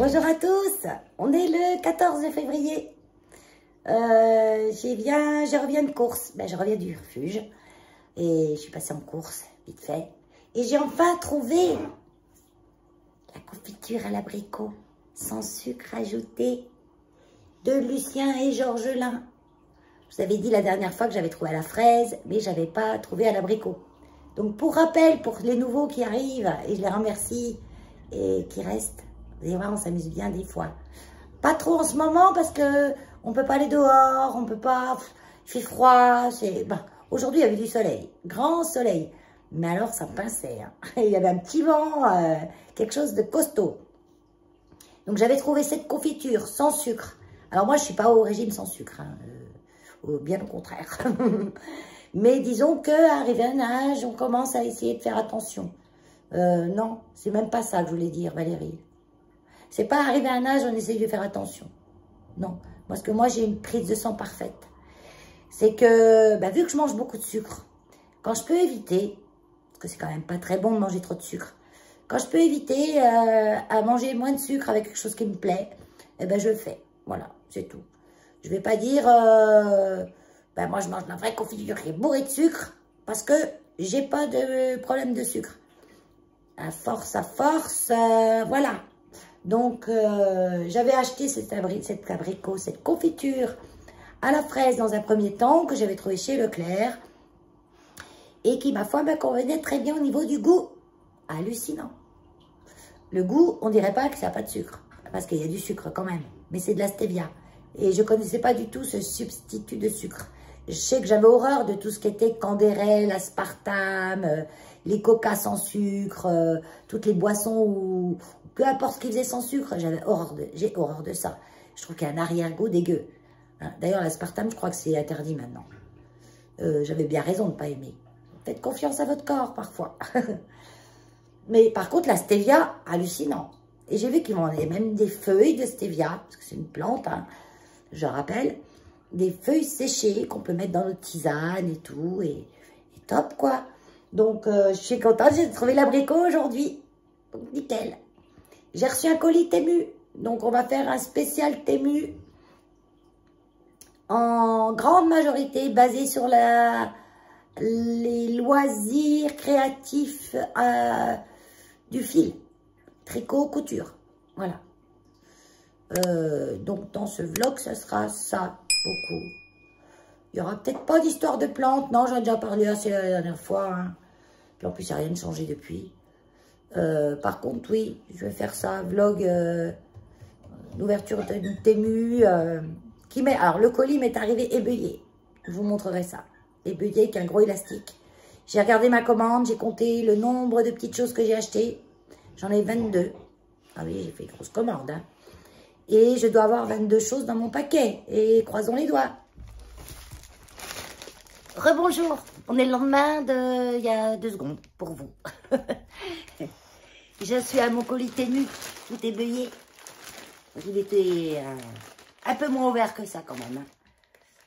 Bonjour à tous, on est le 14 février. Je reviens de course, je reviens du refuge et je suis passée en course, vite fait. Et j'ai enfin trouvé la confiture à l'abricot, sans sucre ajouté, de Lucien et Georgelin. Je vous avais dit la dernière fois que j'avais trouvé à la fraise, mais je n'avais pas trouvé à l'abricot. Donc pour rappel, pour les nouveaux qui arrivent, et je les remercie, et qui restent, vous allez voir, on s'amuse bien des fois. Pas trop en ce moment parce que on peut pas aller dehors, on peut pas, il fait froid. Aujourd'hui il y avait du soleil, grand soleil, mais alors ça pinçait. Hein. Il y avait un petit vent, quelque chose de costaud. Donc j'avais trouvé cette confiture sans sucre. Alors moi je suis pas au régime sans sucre, hein, bien au contraire. Mais disons que arrivé à un âge, on commence à essayer de faire attention. Non, c'est même pas ça que je voulais dire, Valérie. C'est pas arrivé à un âge, on essaye de faire attention. Non, parce que moi, j'ai une prise de sang parfaite. C'est que, vu que je mange beaucoup de sucre, quand je peux éviter, parce que c'est quand même pas très bon de manger trop de sucre, quand je peux éviter à manger moins de sucre avec quelque chose qui me plaît, je le fais. Voilà, c'est tout. Je vais pas dire, moi, je mange la vraie confiture qui est bourrée de sucre, parce que j'ai pas de problème de sucre. À force, voilà. Donc, j'avais acheté cette confiture à la fraise dans un premier temps, que j'avais trouvé chez Leclerc, et qui, ma foi, me convenait très bien au niveau du goût. Hallucinant. Le goût, on dirait pas que ça n'a pas de sucre, parce qu'il y a du sucre quand même, mais c'est de la stevia. Et je connaissais pas du tout ce substitut de sucre. Je sais que j'avais horreur de tout ce qui était candérel, aspartame, les coca sans sucre, toutes les boissons ou peu importe ce qu'ils faisaient sans sucre, j'ai horreur de ça. Je trouve qu'il y a un arrière-goût dégueu. Hein, d'ailleurs, l'aspartame, je crois que c'est interdit maintenant. J'avais bien raison de ne pas aimer. Faites confiance à votre corps parfois. Mais par contre, la stevia, hallucinant. Et j'ai vu qu'ils vendaient même des feuilles de stevia, parce que c'est une plante, hein, je rappelle, des feuilles séchées qu'on peut mettre dans notre tisane et tout, et top quoi. Donc je suis contente, j'ai trouvé l'abricot aujourd'hui. Donc nickel. J'ai reçu un colis Temu, donc on va faire un spécial Temu en grande majorité basé sur les loisirs créatifs du fil, tricot, couture, voilà. Donc dans ce vlog, ça sera ça, beaucoup. Il n'y aura peut-être pas d'histoire de plantes, non, j'en ai déjà parlé assez la dernière fois, hein. Puis en plus, il n'y a rien changé depuis. Par contre, oui, je vais faire ça, vlog d'ouverture de Temu, alors le colis m'est arrivé ébeuillé, je vous montrerai ça, ébeuillé avec un gros élastique. J'ai regardé ma commande, j'ai compté le nombre de petites choses que j'ai achetées, j'en ai 22. Ah oui, j'ai fait une grosse commande, hein. Et je dois avoir 22 choses dans mon paquet. Et croisons les doigts. Rebonjour. On est le lendemain il y a 2 secondes pour vous. Je suis à mon colis Temu. Tout est ébeuillé. Il était un peu moins ouvert que ça quand même. Hein.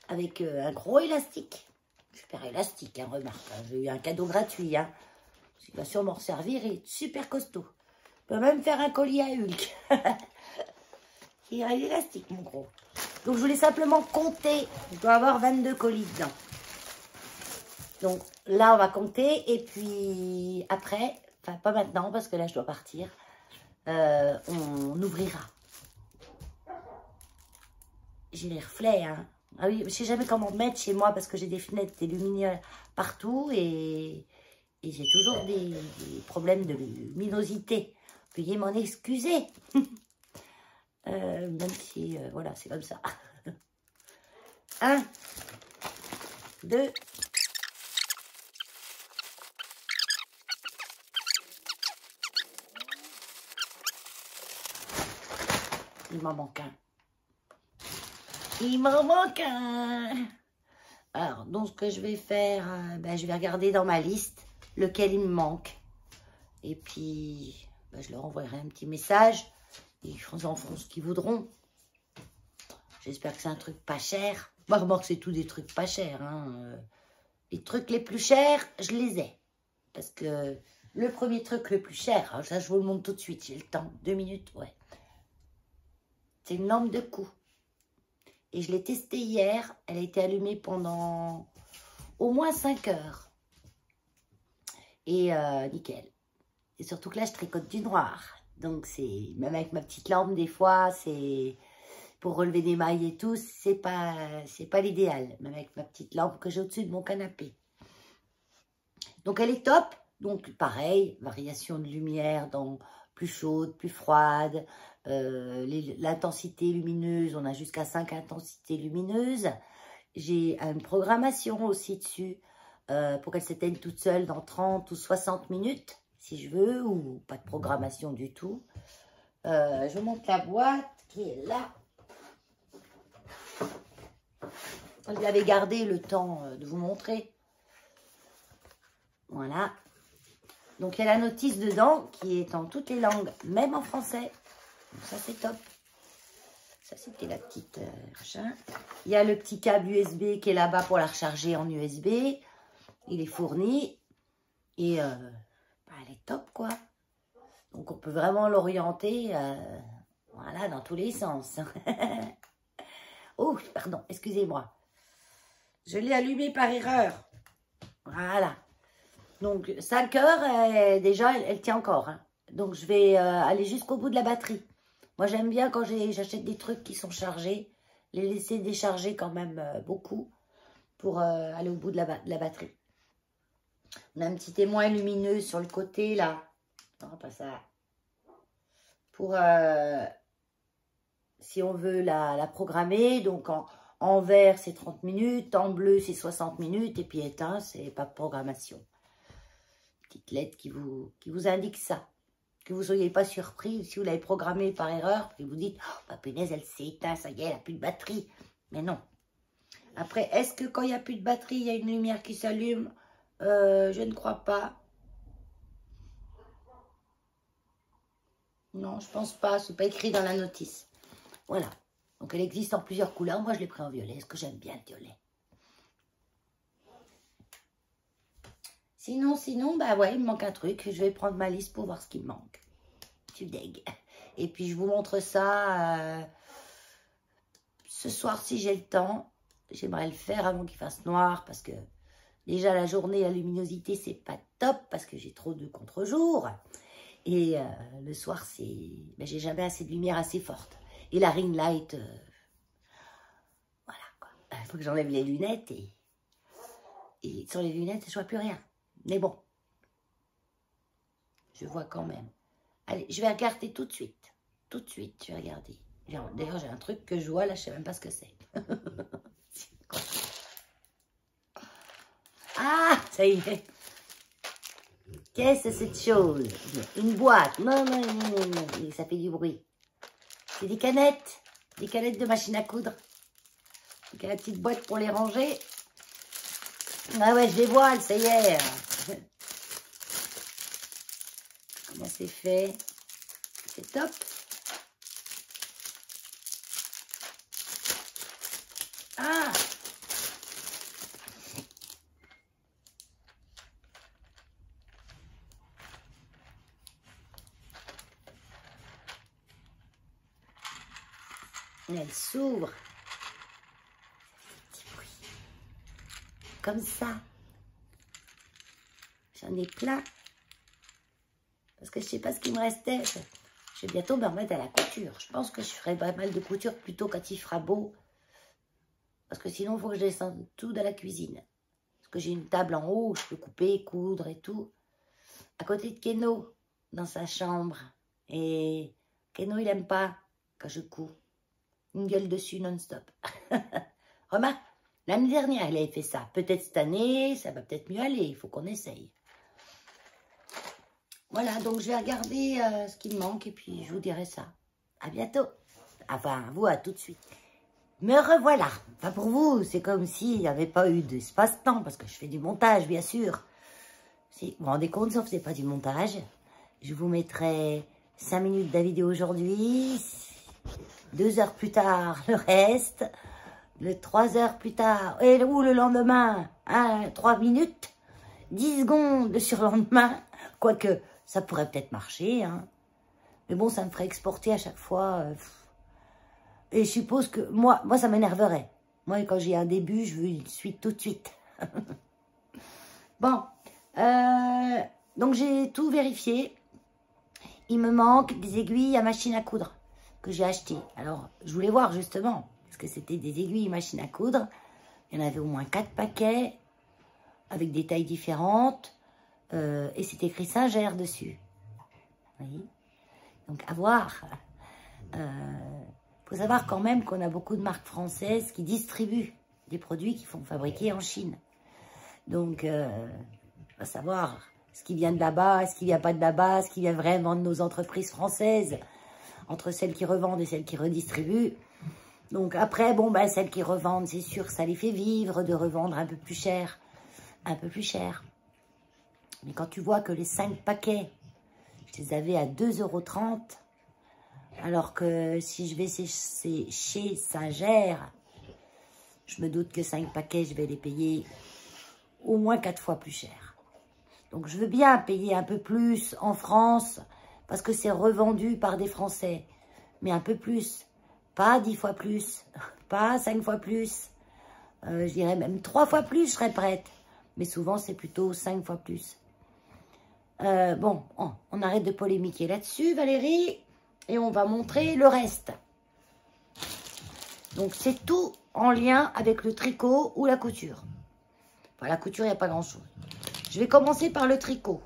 Avec un gros élastique. Super élastique, hein, remarque. Hein. J'ai eu un cadeau gratuit. Hein. Il va sûrement servir et être super costaud. On peut même faire un colis à Hulk. Il y a l'élastique, mon gros. Donc, je voulais simplement compter. Je dois avoir 22 colis dedans. Donc, là, on va compter. Et puis, après, enfin, pas maintenant, parce que là, je dois partir. On ouvrira. J'ai les reflets, hein. Ah oui, je sais jamais comment mettre chez moi, parce que j'ai des fenêtres d'aluminium partout. Et j'ai toujours des problèmes de luminosité. Veuillez m'en excuser. Même si, voilà, c'est comme ça. 1, 2. Il m'en manque un. Il m'en manque un. Alors, donc, ce que je vais faire, je vais regarder dans ma liste lequel il me manque. Et puis, je leur envoierai un petit message. Ils en feront ce qu'ils voudront. J'espère que c'est un truc pas cher. Moi, remarque, c'est tout des trucs pas chers. Hein. Les trucs les plus chers, je les ai. Parce que le premier truc le plus cher, ça je vous le montre tout de suite, j'ai le temps. 2 minutes, ouais. C'est une lampe de cou. Et je l'ai testée hier. Elle a été allumée pendant au moins 5 heures. Et nickel. Et surtout que là, je tricote du noir. Donc, c'est même avec ma petite lampe, des fois, c'est pour relever des mailles et tout, c'est pas l'idéal. Même avec ma petite lampe que j'ai au-dessus de mon canapé. Donc, elle est top. Donc, pareil, variation de lumière dans plus chaude, plus froide. L'intensité lumineuse, on a jusqu'à 5 intensités lumineuses. J'ai une programmation aussi dessus pour qu'elle s'éteigne toute seule dans 30 ou 60 minutes, si je veux, ou pas de programmation du tout. Je vous montre la boîte qui est là. Je l'avais gardé le temps de vous montrer. Voilà. Donc, il y a la notice dedans qui est en toutes les langues, même en français. Donc, ça, c'est top. Ça, c'était la petite machin. Il y a le petit câble USB qui est là-bas pour la recharger en USB. Il est fourni. Et bah, elle est top, quoi. Donc, on peut vraiment l'orienter voilà, dans tous les sens. Oh, pardon, excusez-moi. Je l'ai allumée par erreur. Voilà. Donc, 5 heures, déjà, elle tient encore. Hein. Donc, je vais aller jusqu'au bout de la batterie. Moi, j'aime bien quand j'achète des trucs qui sont chargés, les laisser décharger quand même beaucoup pour aller au bout de la batterie. On a un petit témoin lumineux sur le côté, là. Non, pas ça. Pour, si on veut la programmer, donc en vert, c'est 30 minutes, en bleu, c'est 60 minutes, et puis éteint, c'est pas de programmation. Petite lettre qui vous indique ça. Que vous ne soyez pas surpris si vous l'avez programmé par erreur, et vous dites, oh, bah, punaise, elle s'est éteinte, ça y est, elle n'a plus de batterie. Mais non. Après, est-ce que quand il n'y a plus de batterie, il y a une lumière qui s'allume? Je ne crois pas. Non, je pense pas. C'est pas écrit dans la notice. Voilà. Donc, elle existe en plusieurs couleurs. Moi, je l'ai pris en violet, parce que j'aime bien le violet. Sinon, bah ouais, il me manque un truc. Je vais prendre ma liste pour voir ce qui me manque. Je suis deg. Et puis, je vous montre ça ce soir, si j'ai le temps. J'aimerais le faire avant qu'il fasse noir, parce que déjà, la journée, la luminosité, c'est pas top, parce que j'ai trop de contre-jours. Et le soir, ben, j'ai jamais assez de lumière assez forte. Et la ring light, voilà, quoi. Il faut que j'enlève les lunettes, et sur les lunettes, je vois plus rien. Mais bon, je vois quand même. Allez, je vais regarder tout de suite. Tout de suite, je vais regarder. D'ailleurs, j'ai un truc que je vois, là, je sais même pas ce que c'est. Ah, ça y est. Qu'est-ce que c'est cette chose? Une boîte. Non, non, non, non, non. Ça fait du bruit. C'est des canettes. Des canettes de machine à coudre. Donc, il y a la petite boîte pour les ranger. Ah ouais, je les vois, ça y est. Comment c'est fait? C'est top. Ah! Elle s'ouvre. Petit bruit. Comme ça. J'en ai plein. Parce que je ne sais pas ce qu'il me restait. Je vais bientôt me remettre à la couture. Je pense que je ferai pas mal de couture plutôt quand il fera beau. Parce que sinon, il faut que je descende tout dans la cuisine. Parce que j'ai une table en haut où je peux couper, coudre et tout. À côté de Keno, dans sa chambre. Et Keno, il n'aime pas quand je couds. Une gueule dessus non-stop. Remarque, l'année dernière, il avait fait ça. Peut-être cette année, ça va peut-être mieux aller. Il faut qu'on essaye. Voilà, donc je vais regarder ce qui me manque et puis je vous dirai ça. À bientôt. Enfin, à vous, à tout de suite. Me revoilà. Enfin, pour vous, c'est comme s'il n'y avait pas eu d'espace-temps parce que je fais du montage, bien sûr. Si vous vous rendez compte, sauf que ce n'est pas du montage. Je vous mettrai 5 minutes de la vidéo aujourd'hui. 2 heures plus tard, le reste. 3 heures plus tard, ou le lendemain, 3 minutes. 10 secondes sur le lendemain. Quoique, ça pourrait peut-être marcher. Hein. Mais bon, ça me ferait exporter à chaque fois. Et je suppose que moi ça m'énerverait. Moi, quand j'ai un début, je veux une suite tout de suite. Bon, donc j'ai tout vérifié. Il me manque des aiguilles à machine à coudre que j'ai achetées. Alors, je voulais voir justement, parce que c'était des aiguilles machine à coudre. Il y en avait au moins 4 paquets, avec des tailles différentes. Et c'est écrit Singer dessus. Oui. Donc, à voir. Faut savoir quand même qu'on a beaucoup de marques françaises qui distribuent des produits qui sont fabriqués en Chine. Donc, faut savoir ce qui vient de là-bas, ce qui vient pas de là-bas, ce qui vient vraiment de nos entreprises françaises, entre celles qui revendent et celles qui redistribuent. Donc après, bon, ben, celles qui revendent, c'est sûr que ça les fait vivre de revendre un peu plus cher. Un peu plus cher. Mais quand tu vois que les 5 paquets, je les avais à 2,30 €, alors que si je vais chez Singer, je me doute que 5 paquets, je vais les payer au moins 4 fois plus cher. Donc je veux bien payer un peu plus en France, parce que c'est revendu par des Français. Mais un peu plus. Pas 10 fois plus. Pas 5 fois plus. Je dirais même 3 fois plus, je serais prête. Mais souvent, c'est plutôt 5 fois plus. Bon, on arrête de polémiquer là-dessus, Valérie. Et on va montrer le reste. Donc, c'est tout en lien avec le tricot ou la couture. Enfin, la couture, il n'y a pas grand-chose. Je vais commencer par le tricot.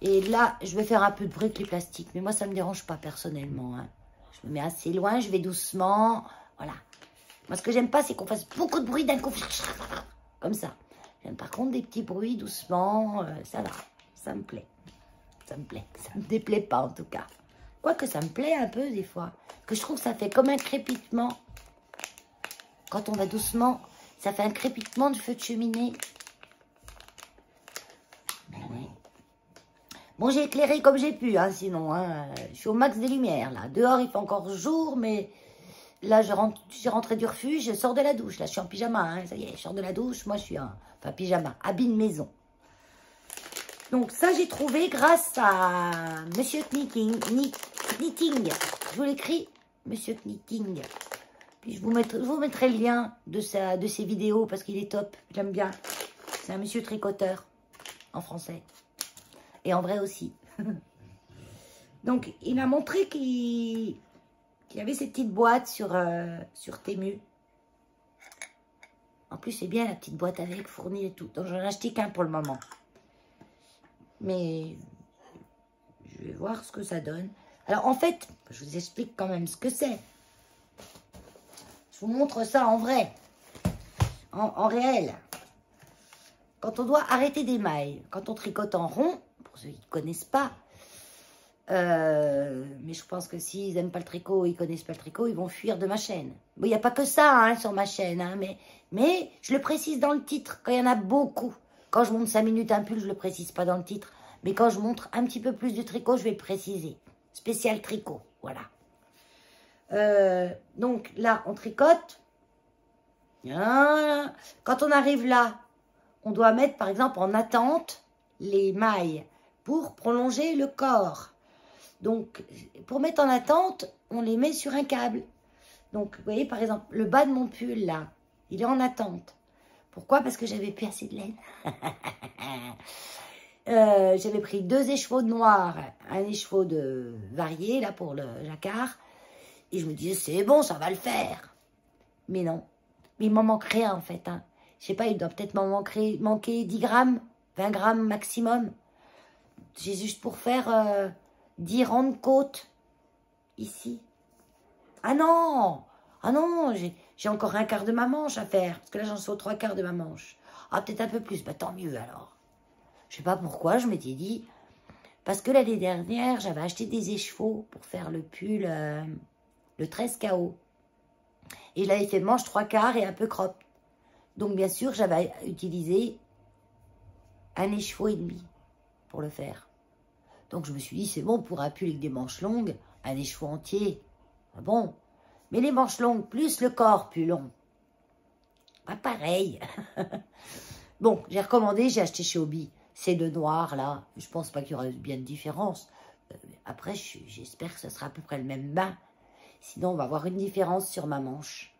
Et là, je vais faire un peu de bruit avec les plastiques. Mais moi, ça ne me dérange pas personnellement. Hein. Je me mets assez loin, je vais doucement. Voilà. Moi, ce que j'aime pas, c'est qu'on fasse beaucoup de bruit d'un coup. Comme ça. J'aime par contre des petits bruits doucement. Ça va. Ça me plaît. Ça me plaît. Ça me déplaît pas, en tout cas. Quoique ça me plaît un peu, des fois. Que je trouve que ça fait comme un crépitement. Quand on va doucement, ça fait un crépitement de feu de cheminée. Bon, j'ai éclairé comme j'ai pu, hein, sinon, hein, je suis au max des lumières, là. Dehors, il fait encore jour, mais là, j'ai rentré du refuge, je sors de la douche. Là, je suis en pyjama, hein, ça y est, je sors de la douche. Moi, je suis enfin, pyjama, habit de maison. Donc, ça, j'ai trouvé grâce à Monsieur Knitting. Je vous l'écris, Monsieur Knitting. Puis, je vous mettrai le lien de ses vidéos, parce qu'il est top, j'aime bien. C'est un monsieur tricoteur, en français. Et en vrai aussi. Donc, il m'a montré qu'il y avait ces petites boîtes sur Temu. En plus, c'est bien la petite boîte avec, fournie et tout. Donc, j'en ai acheté qu'un pour le moment. Mais, je vais voir ce que ça donne. Alors, en fait, je vous explique quand même ce que c'est. Je vous montre ça en vrai. En réel. Quand on doit arrêter des mailles, quand on tricote en rond, pour ceux qui ne connaissent pas, mais je pense que s'ils n'aiment pas le tricot, ils ne connaissent pas le tricot, ils vont fuir de ma chaîne. Bon, il n'y a pas que ça hein, sur ma chaîne, hein, mais je le précise dans le titre, quand il y en a beaucoup. Quand je montre 5 minutes un pull, je ne le précise pas dans le titre. Mais quand je montre un petit peu plus de tricot, je vais le préciser. Spécial tricot, voilà. Donc là, on tricote. Quand on arrive là, on doit mettre, par exemple, en attente, les mailles pour prolonger le corps. Donc, pour mettre en attente, on les met sur un câble. Donc, vous voyez, par exemple, le bas de mon pull, là, il est en attente. Pourquoi? Parce que j'avais plus assez de laine. J'avais pris 2 écheveaux de noir, un écheveau de varié, là, pour le jacquard. Et je me disais, c'est bon, ça va le faire. Mais non. Mais il m'en manque rien, en fait, hein. Je sais pas, il doit peut-être m'en manquer 10 grammes, 20 grammes maximum. J'ai juste pour faire 10 rangs de côte. Ici. Ah non, j'ai encore un quart de ma manche à faire. Parce que là, j'en suis aux 3/4 de ma manche. Ah, peut-être un peu plus. Bah, tant mieux alors. Je sais pas pourquoi, je m'étais dit. Parce que l'année dernière, j'avais acheté des écheveaux pour faire le pull, le 13 KO. Et je l'avais fait manche 3/4 et un peu crop. Donc, bien sûr, j'avais utilisé un écheveau et demi pour le faire. Donc, je me suis dit, c'est bon, pour un pull avec des manches longues, un écheveau entier. Ah bon. Mais les manches longues, plus le corps plus long. Pas pareil. Bon, j'ai recommandé, j'ai acheté chez Hobby. C'est le noir, là. Je pense pas qu'il y aura bien de différence. Après, j'espère que ce sera à peu près le même bain. Sinon, on va avoir une différence sur ma manche.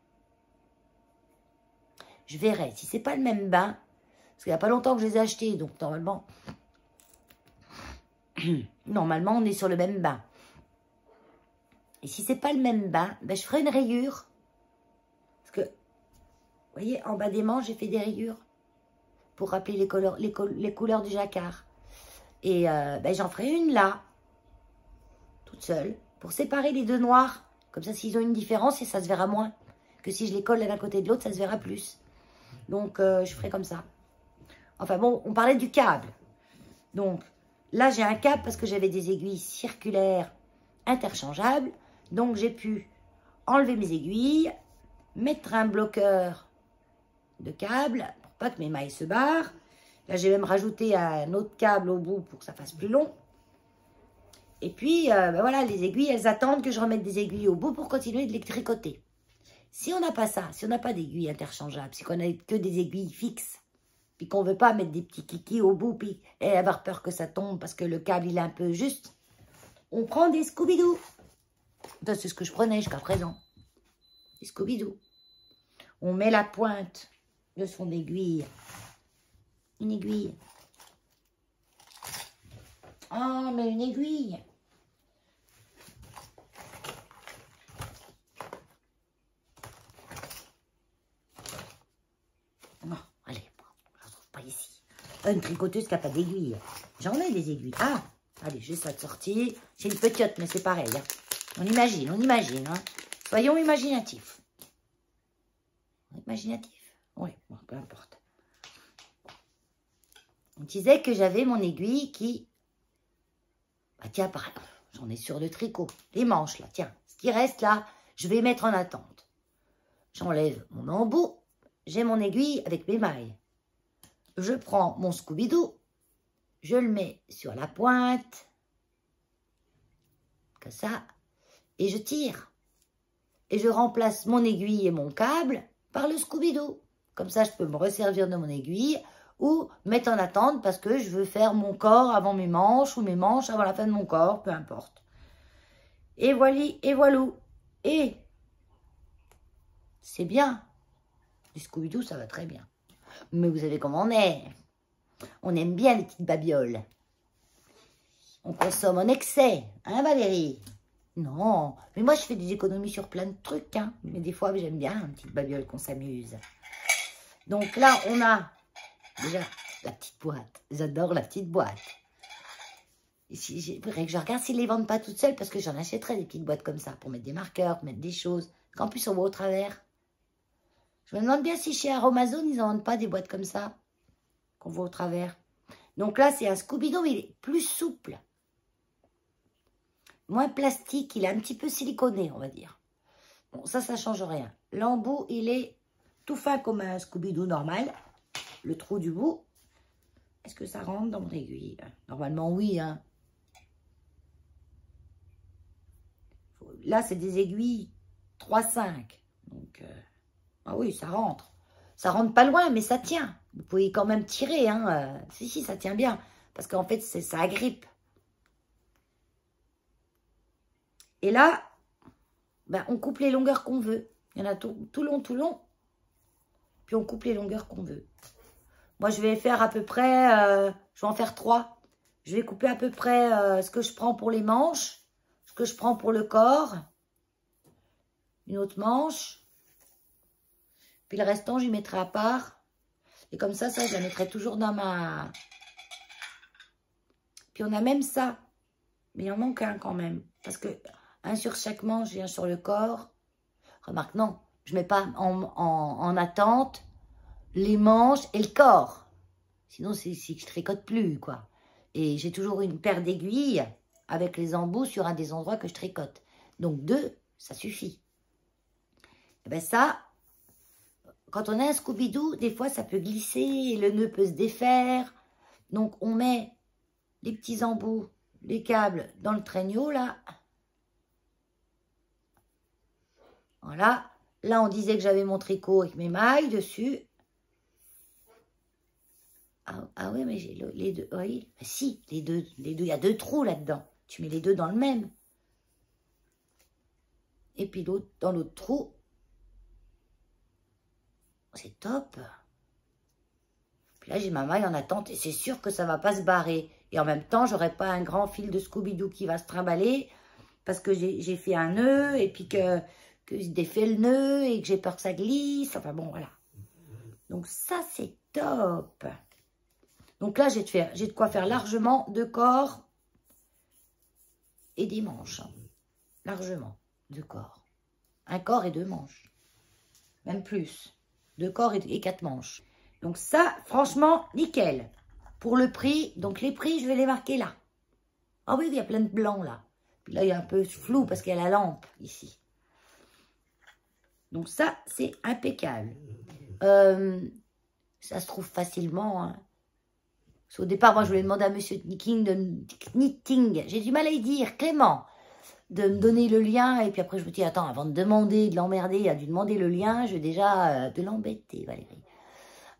Je verrai. Si c'est pas le même bain, parce qu'il n'y a pas longtemps que je les ai achetés, donc normalement, on est sur le même bain. Et si c'est pas le même bain, ben, je ferai une rayure. Parce que, vous voyez, en bas des manches, j'ai fait des rayures pour rappeler les couleurs du jacquard. Et ben, j'en ferai une là, toute seule, pour séparer les deux noirs. Comme ça, s'ils ont une différence, ça se verra moins. Que si je les colle l'un à côté de l'autre, ça se verra plus. Donc, je ferai comme ça. Enfin bon, on parlait du câble. Donc, là, j'ai un câble parce que j'avais des aiguilles circulaires interchangeables. Donc, j'ai pu enlever mes aiguilles, mettre un bloqueur de câble pour pas que mes mailles se barrent. Là, j'ai même rajouté un autre câble au bout pour que ça fasse plus long. Et puis, ben voilà, les aiguilles, elles attendent que je remette des aiguilles au bout pour continuer de les tricoter. Si on n'a pas ça, si on n'a pas d'aiguilles interchangeables, si on n'a que des aiguilles fixes, puis qu'on ne veut pas mettre des petits kikis au bout, puis avoir peur que ça tombe parce que le câble, il est un peu juste, on prend des Scooby-Doo. C'est ce que je prenais jusqu'à présent. Des Scooby-Doo. On met la pointe de son aiguille. Une aiguille. Oh, mais une aiguille. Non, allez, je ne retrouve pas ici. Une tricoteuse qui n'a pas d'aiguille. J'en ai des aiguilles. Ah, allez, j'ai ça de sortie. C'est une petite, mais c'est pareil. Hein. On imagine. Hein. Soyons imaginatifs. Imaginatifs. Oui, bon, peu importe. On disait que j'avais mon aiguille qui... Bah tiens, j'en ai sur le tricot. Les manches, là, tiens. Ce qui reste, là, je vais mettre en attente. J'enlève mon embout. J'ai mon aiguille avec mes mailles. Je prends mon Scooby-Doo. Je le mets sur la pointe. Comme ça. Et je tire. Et je remplace mon aiguille et mon câble par le Scooby-Doo. Comme ça, je peux me resservir de mon aiguille ou mettre en attente parce que je veux faire mon corps avant mes manches ou mes manches avant la fin de mon corps, peu importe. Et voilà, et voilou. Et c'est bien. Du Scooby-Doo, ça va très bien. Mais vous savez comment on est. On aime bien les petites babioles. On consomme en excès, hein Valérie? Non, mais moi je fais des économies sur plein de trucs, hein. Mais des fois j'aime bien une petite babiole qu'on s'amuse. Donc là on a déjà la petite boîte. J'adore la petite boîte. Il faudrait que je regarde s'ils ne les vendent pas toutes seules parce que j'en achèterais des petites boîtes comme ça pour mettre des marqueurs, pour mettre des choses. En plus on voit au travers. Je me demande bien si chez Amazon ils n'en vendent pas des boîtes comme ça qu'on voit au travers. Donc là c'est un Scooby-Doo, mais il est plus souple. Moins plastique, il est un petit peu siliconé, on va dire. Bon, ça change rien. L'embout, il est tout fin comme un Scooby-Doo normal. Le trou du bout. Est-ce que ça rentre dans mon aiguille? Normalement, oui. Hein. Là, c'est des aiguilles 3,5. Donc, ah oui, ça rentre. Ça rentre pas loin, mais ça tient. Vous pouvez quand même tirer. Hein. Si, ça tient bien. Parce qu'en fait, ça agrippe. Et là, ben, on coupe les longueurs qu'on veut. Il y en a tout long. Puis on coupe les longueurs qu'on veut. Moi, je vais faire à peu près, je vais en faire 3. Je vais couper à peu près ce que je prends pour les manches, ce que je prends pour le corps, une autre manche. Puis le restant, j'y mettrai à part. Et comme ça, je la mettrai toujours dans ma... Puis on a même ça. Mais il en manque un quand même. Parce que un sur chaque manche et un sur le corps. Remarque, non, je ne mets pas en attente les manches et le corps. Sinon, c'est que je tricote plus, quoi. Et j'ai toujours une paire d'aiguilles avec les embouts sur un des endroits que je tricote. Donc 2, ça suffit. Et ben ça, quand on a un Scooby-Doo, des fois, ça peut glisser, le nœud peut se défaire. Donc, on met les petits embouts, les câbles dans le traîneau, là. Voilà. Là, on disait que j'avais mon tricot avec mes mailles dessus. Ah oui, mais j'ai les deux. Oui, si, les deux. Il y a 2 trous là-dedans. Tu mets les deux dans le même. Et puis l'autre, dans l'autre trou, c'est top. Puis là, j'ai ma maille en attente et c'est sûr que ça ne va pas se barrer. Et en même temps, j'aurai pas un grand fil de Scooby-Doo qui va se trimballer parce que j'ai fait un nœud et puis que je défais le nœud et que j'ai peur que ça glisse. Enfin bon, voilà. Donc ça, c'est top. Donc là, j'ai de quoi faire largement 2 corps et des manches. Largement, 2 corps. 1 corps et 2 manches. Même plus. 2 corps et 4 manches. Donc ça, franchement, nickel. Pour le prix, donc les prix, je vais les marquer là. Ah oui, il y a plein de blancs là. Puis là, il y a un peu flou parce qu'il y a la lampe ici. Donc ça, c'est impeccable. Ça se trouve facilement. Hein. Au départ, moi, je voulais demander à Monsieur Knitting. J'ai du mal à y dire, Clément, de me donner le lien. Et puis après, je me dis, attends, avant de demander, de l'emmerder, à dû demander le lien, je vais déjà de l'embêter, Valérie.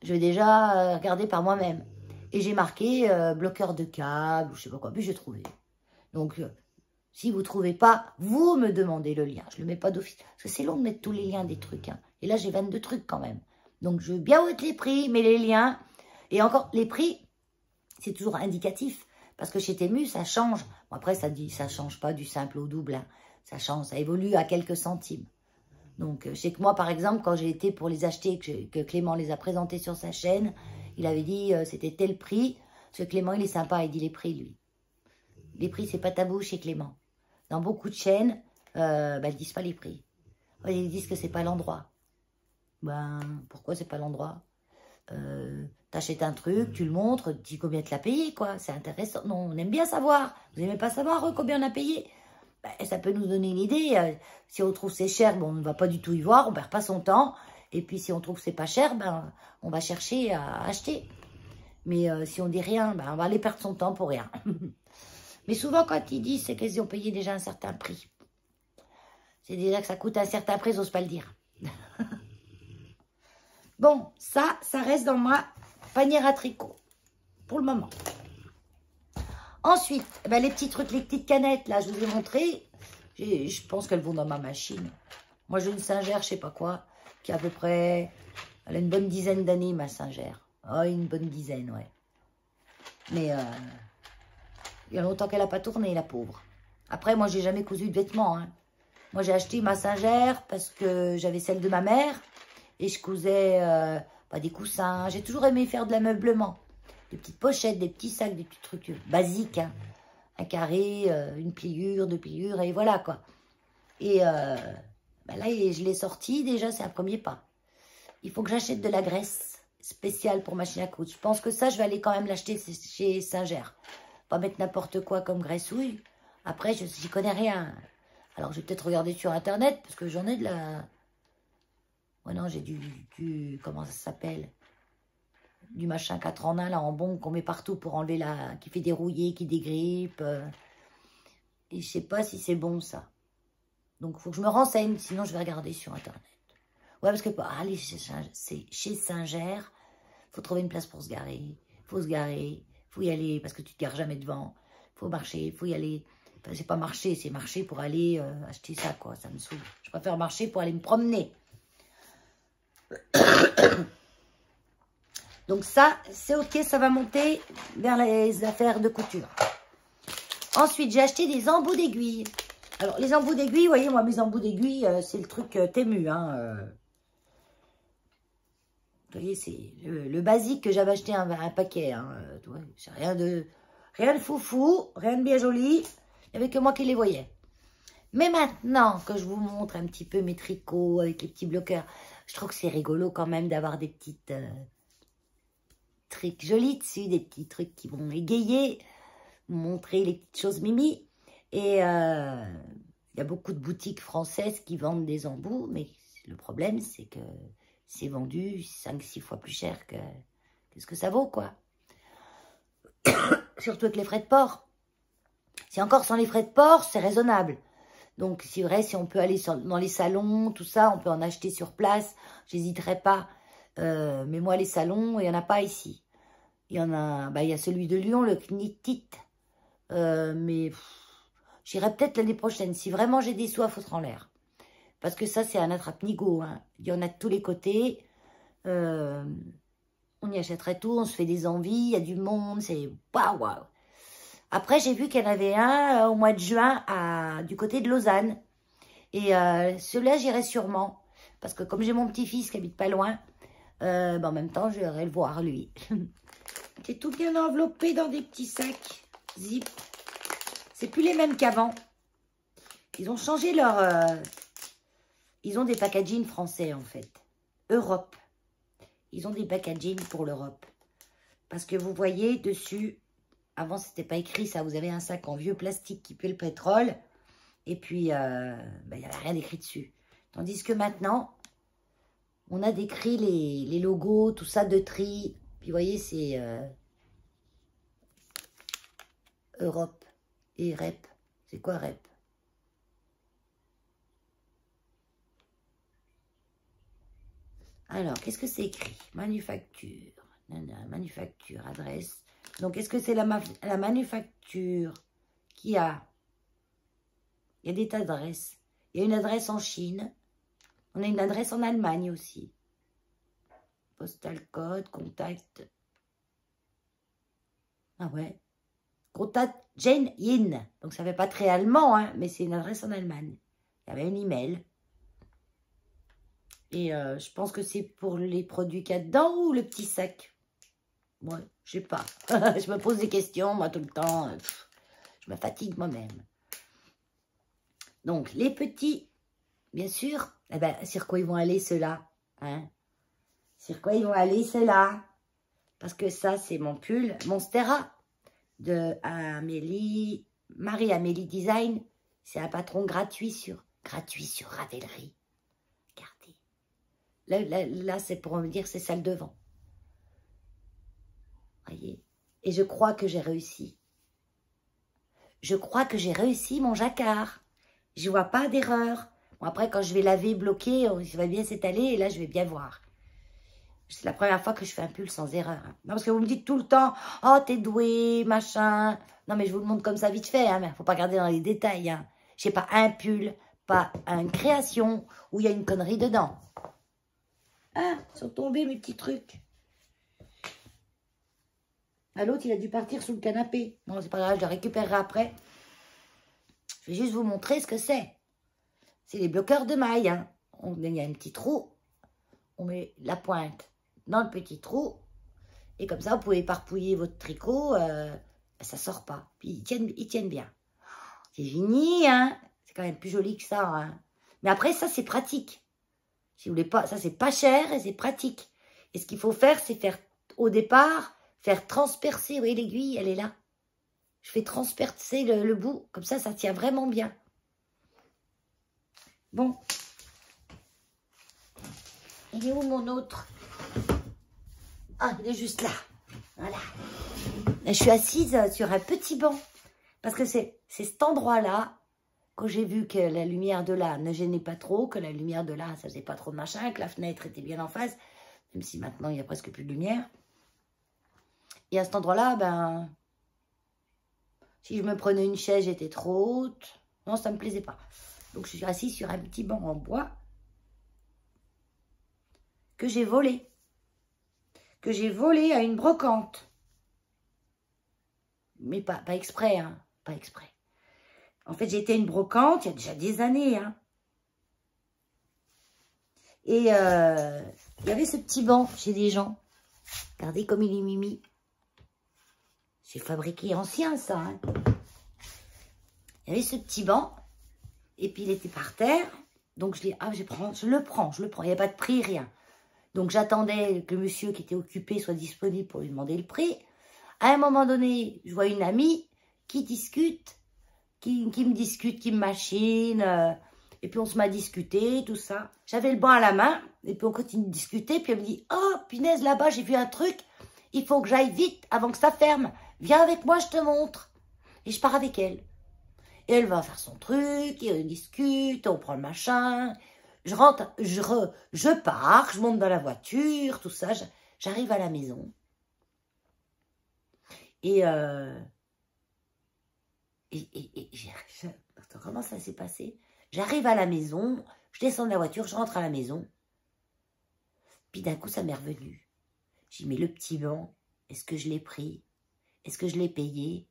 Je vais déjà regarder par moi-même. Et j'ai marqué bloqueur de câble, ou je sais pas quoi. Puis j'ai trouvé. Donc, si vous ne trouvez pas, vous me demandez le lien. Je ne le mets pas d'office. Parce que c'est long de mettre tous les liens des trucs. Hein. Et là, j'ai 22 trucs quand même. Donc, je veux bien mettre les prix, mais les liens. Et encore, les prix, c'est toujours indicatif. Parce que chez Temu, ça change. Bon, après, ça ne change pas du simple au double. Hein. Ça change, ça évolue à quelques centimes. Donc, je sais que moi, par exemple, quand j'ai été pour les acheter, que Clément les a présentés sur sa chaîne, il avait dit c'était tel prix. Parce que Clément, il est sympa, il dit les prix, lui. Les prix, c'est pas tabou chez Clément. Dans beaucoup de chaînes, ils ne disent pas les prix. Ils disent que c'est pas l'endroit. Ben, pourquoi c'est pas l'endroit? T'achètes un truc, tu le montres, tu dis combien tu l'as payé, quoi. C'est intéressant. Non, on aime bien savoir. Vous n'aimez pas savoir combien on a payé? Ben, ça peut nous donner une idée. Si on trouve c'est cher, bon, on ne va pas du tout y voir, on perd pas son temps. Et puis si on trouve c'est pas cher, ben, on va chercher à acheter. Mais si on dit rien, ben, on va aller perdre son temps pour rien. Mais souvent, quand ils disent, c'est qu'ils ont payé déjà un certain prix. C'est déjà que ça coûte un certain prix, j'ose pas le dire. Bon, ça reste dans ma panière à tricot. Pour le moment. Ensuite, ben, les petits trucs, les petites canettes, là, je vous ai montré. Je pense qu'elles vont dans ma machine. Moi, j'ai une Singer, je sais pas quoi, qui a à peu près... Elle a une bonne dizaine d'années, ma Singer. Oh, une bonne dizaine, ouais. Mais... il y a longtemps qu'elle n'a pas tourné, la pauvre. Après, moi, j'ai jamais cousu de vêtements. Hein. Moi, j'ai acheté ma Singer parce que j'avais celle de ma mère. Et je cousais des coussins. J'ai toujours aimé faire de l'ameublement. Des petites pochettes, des petits sacs, des petits trucs basiques. Hein. Un carré, une pliure, 2 pliures, et voilà, quoi. Et là, je l'ai sorti. Déjà, c'est un premier pas. Il faut que j'achète de la graisse spéciale pour machine à coudre. Je pense que ça, je vais aller quand même l'acheter chez Singer. Pas mettre n'importe quoi comme graissouille. Après, j'y connais rien. Alors, je vais peut-être regarder sur Internet, parce que j'en ai de la... Ouais, non, j'ai du... Comment ça s'appelle? Du machin 4 en 1, là, en bon, qu'on met partout pour enlever la... Qui fait des rouillés, qui dégrippe. Et je sais pas si c'est bon, ça. Donc, il faut que je me renseigne, sinon je vais regarder sur Internet. Ouais, parce que pour aller chez Singer, il faut trouver une place pour se garer. Il faut se garer. Faut y aller parce que tu te gares jamais devant. Faut marcher, faut y aller. Enfin, c'est pas marcher, c'est marcher pour aller acheter ça, quoi. Ça me saoule. Je préfère marcher pour aller me promener. Donc ça, c'est ok, ça va monter vers les affaires de couture. Ensuite, j'ai acheté des embouts d'aiguilles. Alors, les embouts d'aiguilles, vous voyez, moi, mes embouts d'aiguilles, c'est le truc Temu, hein. Vous voyez, c'est le basique que j'avais acheté un paquet. Hein. C'est rien de foufou, rien de bien joli. Il n'y avait que moi qui les voyais. Mais maintenant que je vous montre un petit peu mes tricots avec les petits bloqueurs, je trouve que c'est rigolo quand même d'avoir des petites trucs jolis dessus, des petits trucs qui vont égayer, montrer les petites choses mimi. Et il y a beaucoup de boutiques françaises qui vendent des embouts, mais le problème, c'est que c'est vendu 5-6 fois plus cher que ce que ça vaut, quoi. Surtout avec les frais de port. Si encore sans les frais de port, c'est raisonnable. Donc, c'est vrai, si on peut aller dans les salons, tout ça, on peut en acheter sur place. J'hésiterai pas. Mais moi, les salons, il n'y en a pas ici. Il y en a, il y a celui de Lyon, le Knitit. Mais j'irai peut-être l'année prochaine. Si vraiment j'ai des sous à foutre en l'air. Parce que ça, c'est un attrape-nigo. Hein. Il y en a de tous les côtés. On y achèterait tout. On se fait des envies. Il y a du monde. C'est waouh, waouh. Après, j'ai vu qu'il y en avait un au mois de juin du côté de Lausanne. Et celui-là, j'irai sûrement. Parce que comme j'ai mon petit-fils qui habite pas loin, en même temps, j'irai le voir, lui. C'est tout bien enveloppé dans des petits sacs. Zip. C'est plus les mêmes qu'avant. Ils ont changé leur... ils ont des packaging français, en fait. Europe. Ils ont des packaging pour l'Europe. Parce que vous voyez dessus... Avant, c'était pas écrit ça. Vous avez un sac en vieux plastique qui pue le pétrole. Et puis, il n'y avait rien d'écrit dessus. Tandis que maintenant, on a décrit les logos, tout ça de tri. Puis, vous voyez, c'est Europe et REP. C'est quoi REP? Alors, qu'est-ce que c'est écrit? Manufacture. Manufacture, adresse. Donc, est-ce que c'est la manufacture qui a... Il y a des tas d'adresses. Il y a une adresse en Chine. On a une adresse en Allemagne aussi. Postal code, contact. Ah ouais. Contact Jane Yin. Donc, ça ne fait pas très allemand, hein, mais c'est une adresse en Allemagne. Il y avait un email. Et je pense que c'est pour les produits qu'il y a dedans ou le petit sac. Ouais, je sais pas. Je me pose des questions, moi, tout le temps. Je me fatigue moi-même. Donc, les petits, bien sûr, eh ben, sur quoi ils vont aller, ceux-là, hein? Sur quoi ils vont aller, ceux-là? Parce que ça, c'est mon pull Monstera de Marie-Amélie Design. C'est un patron gratuit sur Ravelry. Regardez. Là c'est pour me dire, c'est ça le devant. Voyez. Et je crois que j'ai réussi. Je crois que j'ai réussi mon jacquard. Je vois pas d'erreur. Bon, après, quand je vais laver, bloquer, ça va bien s'étaler et là, je vais bien voir. C'est la première fois que je fais un pull sans erreur. Hein. Non, parce que vous me dites tout le temps, oh, t'es doué, machin. Non, mais je vous le montre comme ça vite fait. Hein, mais faut pas regarder dans les détails. Hein. J'ai pas un pull, pas une création où il y a une connerie dedans. Ah, ils sont tombés mes petits trucs. Ah, l'autre, il a dû partir sous le canapé. Non, c'est pas grave, je le récupérerai après. Je vais juste vous montrer ce que c'est. C'est les bloqueurs de mailles. Hein. Il y a un petit trou. On met la pointe dans le petit trou. Et comme ça, vous pouvez éparpouiller votre tricot. Ça sort pas. Puis ils tiennent bien. C'est génie, hein. C'est quand même plus joli que ça. Hein. Mais après, ça, c'est pratique. Si vous voulez pas, ça, c'est pas cher et c'est pratique. Et ce qu'il faut faire, c'est faire, au départ, faire transpercer. Vous voyez, l'aiguille, elle est là. Je fais transpercer le bout. Comme ça tient vraiment bien. Bon. Il est où mon autre? Ah, il est juste là. Voilà. Je suis assise sur un petit banc. Parce que c'est cet endroit-là, quand j'ai vu que la lumière de là ne gênait pas trop, que la lumière de là, ça faisait pas trop de machin, que la fenêtre était bien en face, même si maintenant, il n'y a presque plus de lumière. Et à cet endroit-là, ben, si je me prenais une chaise, j'étais trop haute. Non, ça ne me plaisait pas. Donc, je suis assise sur un petit banc en bois que j'ai volé. Que j'ai volé à une brocante. Mais pas exprès, hein. Pas exprès. En fait, j'étais à une brocante il y a déjà des années, hein. Et il y avait ce petit banc chez des gens. Regardez comme il est mimi. C'est fabriqué ancien, ça, hein. Il y avait ce petit banc. Et puis, il était par terre. Donc, je le prends. Il n'y a pas de prix, rien. Donc, j'attendais que le monsieur qui était occupé soit disponible pour lui demander le prix. À un moment donné, je vois une amie qui discute, qui me discute, qui me machine. Et puis, on se met à discuter, tout ça. J'avais le banc à la main. Et puis, on continue de discuter. Puis, elle me dit, oh, punaise, là-bas, j'ai vu un truc. Il faut que j'aille vite avant que ça ferme. Viens avec moi, je te montre. Et je pars avec elle. Et elle va faire son truc, et on discute, on prend le machin. Je rentre, je pars, je monte dans la voiture, tout ça. J'arrive à la maison. Et comment ça s'est passé? J'arrive à la maison, Je descends de la voiture, je rentre à la maison. Puis d'un coup, ça m'est revenu. J'ai mis le petit banc. Est-ce que je l'ai pris? Est-ce que je l'ai payé?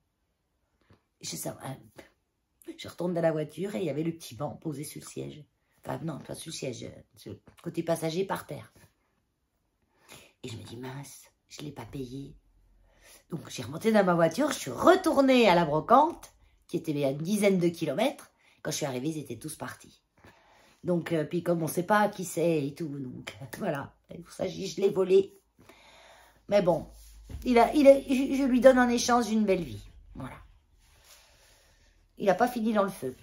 Je retourne dans la voiture et il y avait le petit banc posé sur le siège. Enfin, non, pas sur le siège, sur le côté passager par terre. Et je me dis, mince, je ne l'ai pas payé. Donc, j'ai remonté dans ma voiture, je suis retournée à la brocante, qui était à une dizaine de kilomètres. Quand je suis arrivée, ils étaient tous partis. Donc, puis comme on ne sait pas qui c'est et tout, donc voilà. Et pour ça, je l'ai volé. Mais bon, je lui donne en échange une belle vie. Voilà. Il n'a pas fini dans le feu.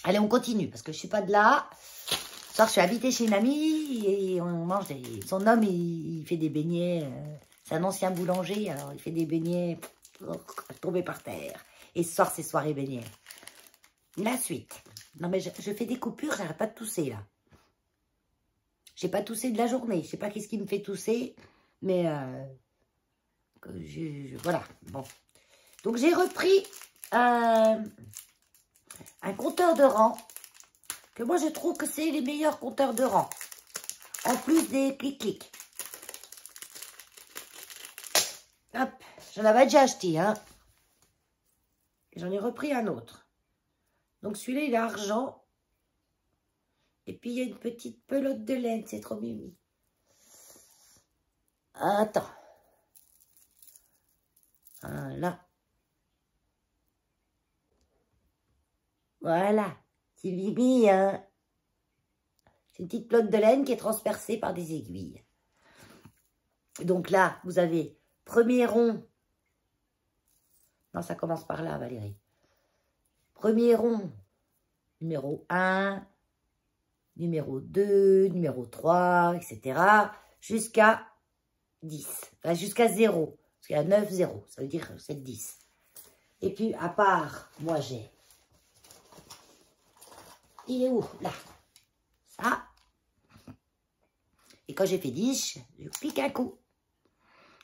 Allez, on continue, parce que je ne suis pas de là. Ce soir, je suis invitée chez une amie et on mange son homme, il fait des beignets. C'est un ancien boulanger, alors il fait des beignets tombés par terre. Et ce soir, c'est soirée beignets. La suite. Non, mais je fais des coupures, j'arrête pas de tousser, là. J'ai pas toussé de la journée. Je sais pas qu'est-ce qui me fait tousser, mais voilà, bon. Donc, j'ai repris un compteur de rang, que moi, je trouve que c'est les meilleurs compteurs de rang. En plus des clic-clic. Hop, j'en avais déjà acheté, hein. J'en ai repris un autre. Donc, celui-là, il est argent. Et puis, il y a une petite pelote de laine. C'est trop mimi. Attends. Là. Voilà. C'est mimi, hein. C'est une petite pelote de laine qui est transpercée par des aiguilles. Donc là, vous avez premier rond. Non, ça commence par là, Valérie. Premier rond, numéro 1, numéro 2, numéro 3, etc. Jusqu'à 10. Enfin, jusqu'à 0. Parce qu'il y a 9, 0. Ça veut dire que c'est 10. Et puis, à part, moi, j'ai... Il est où? Là. Ça. Et quand j'ai fait 10, je clique un coup.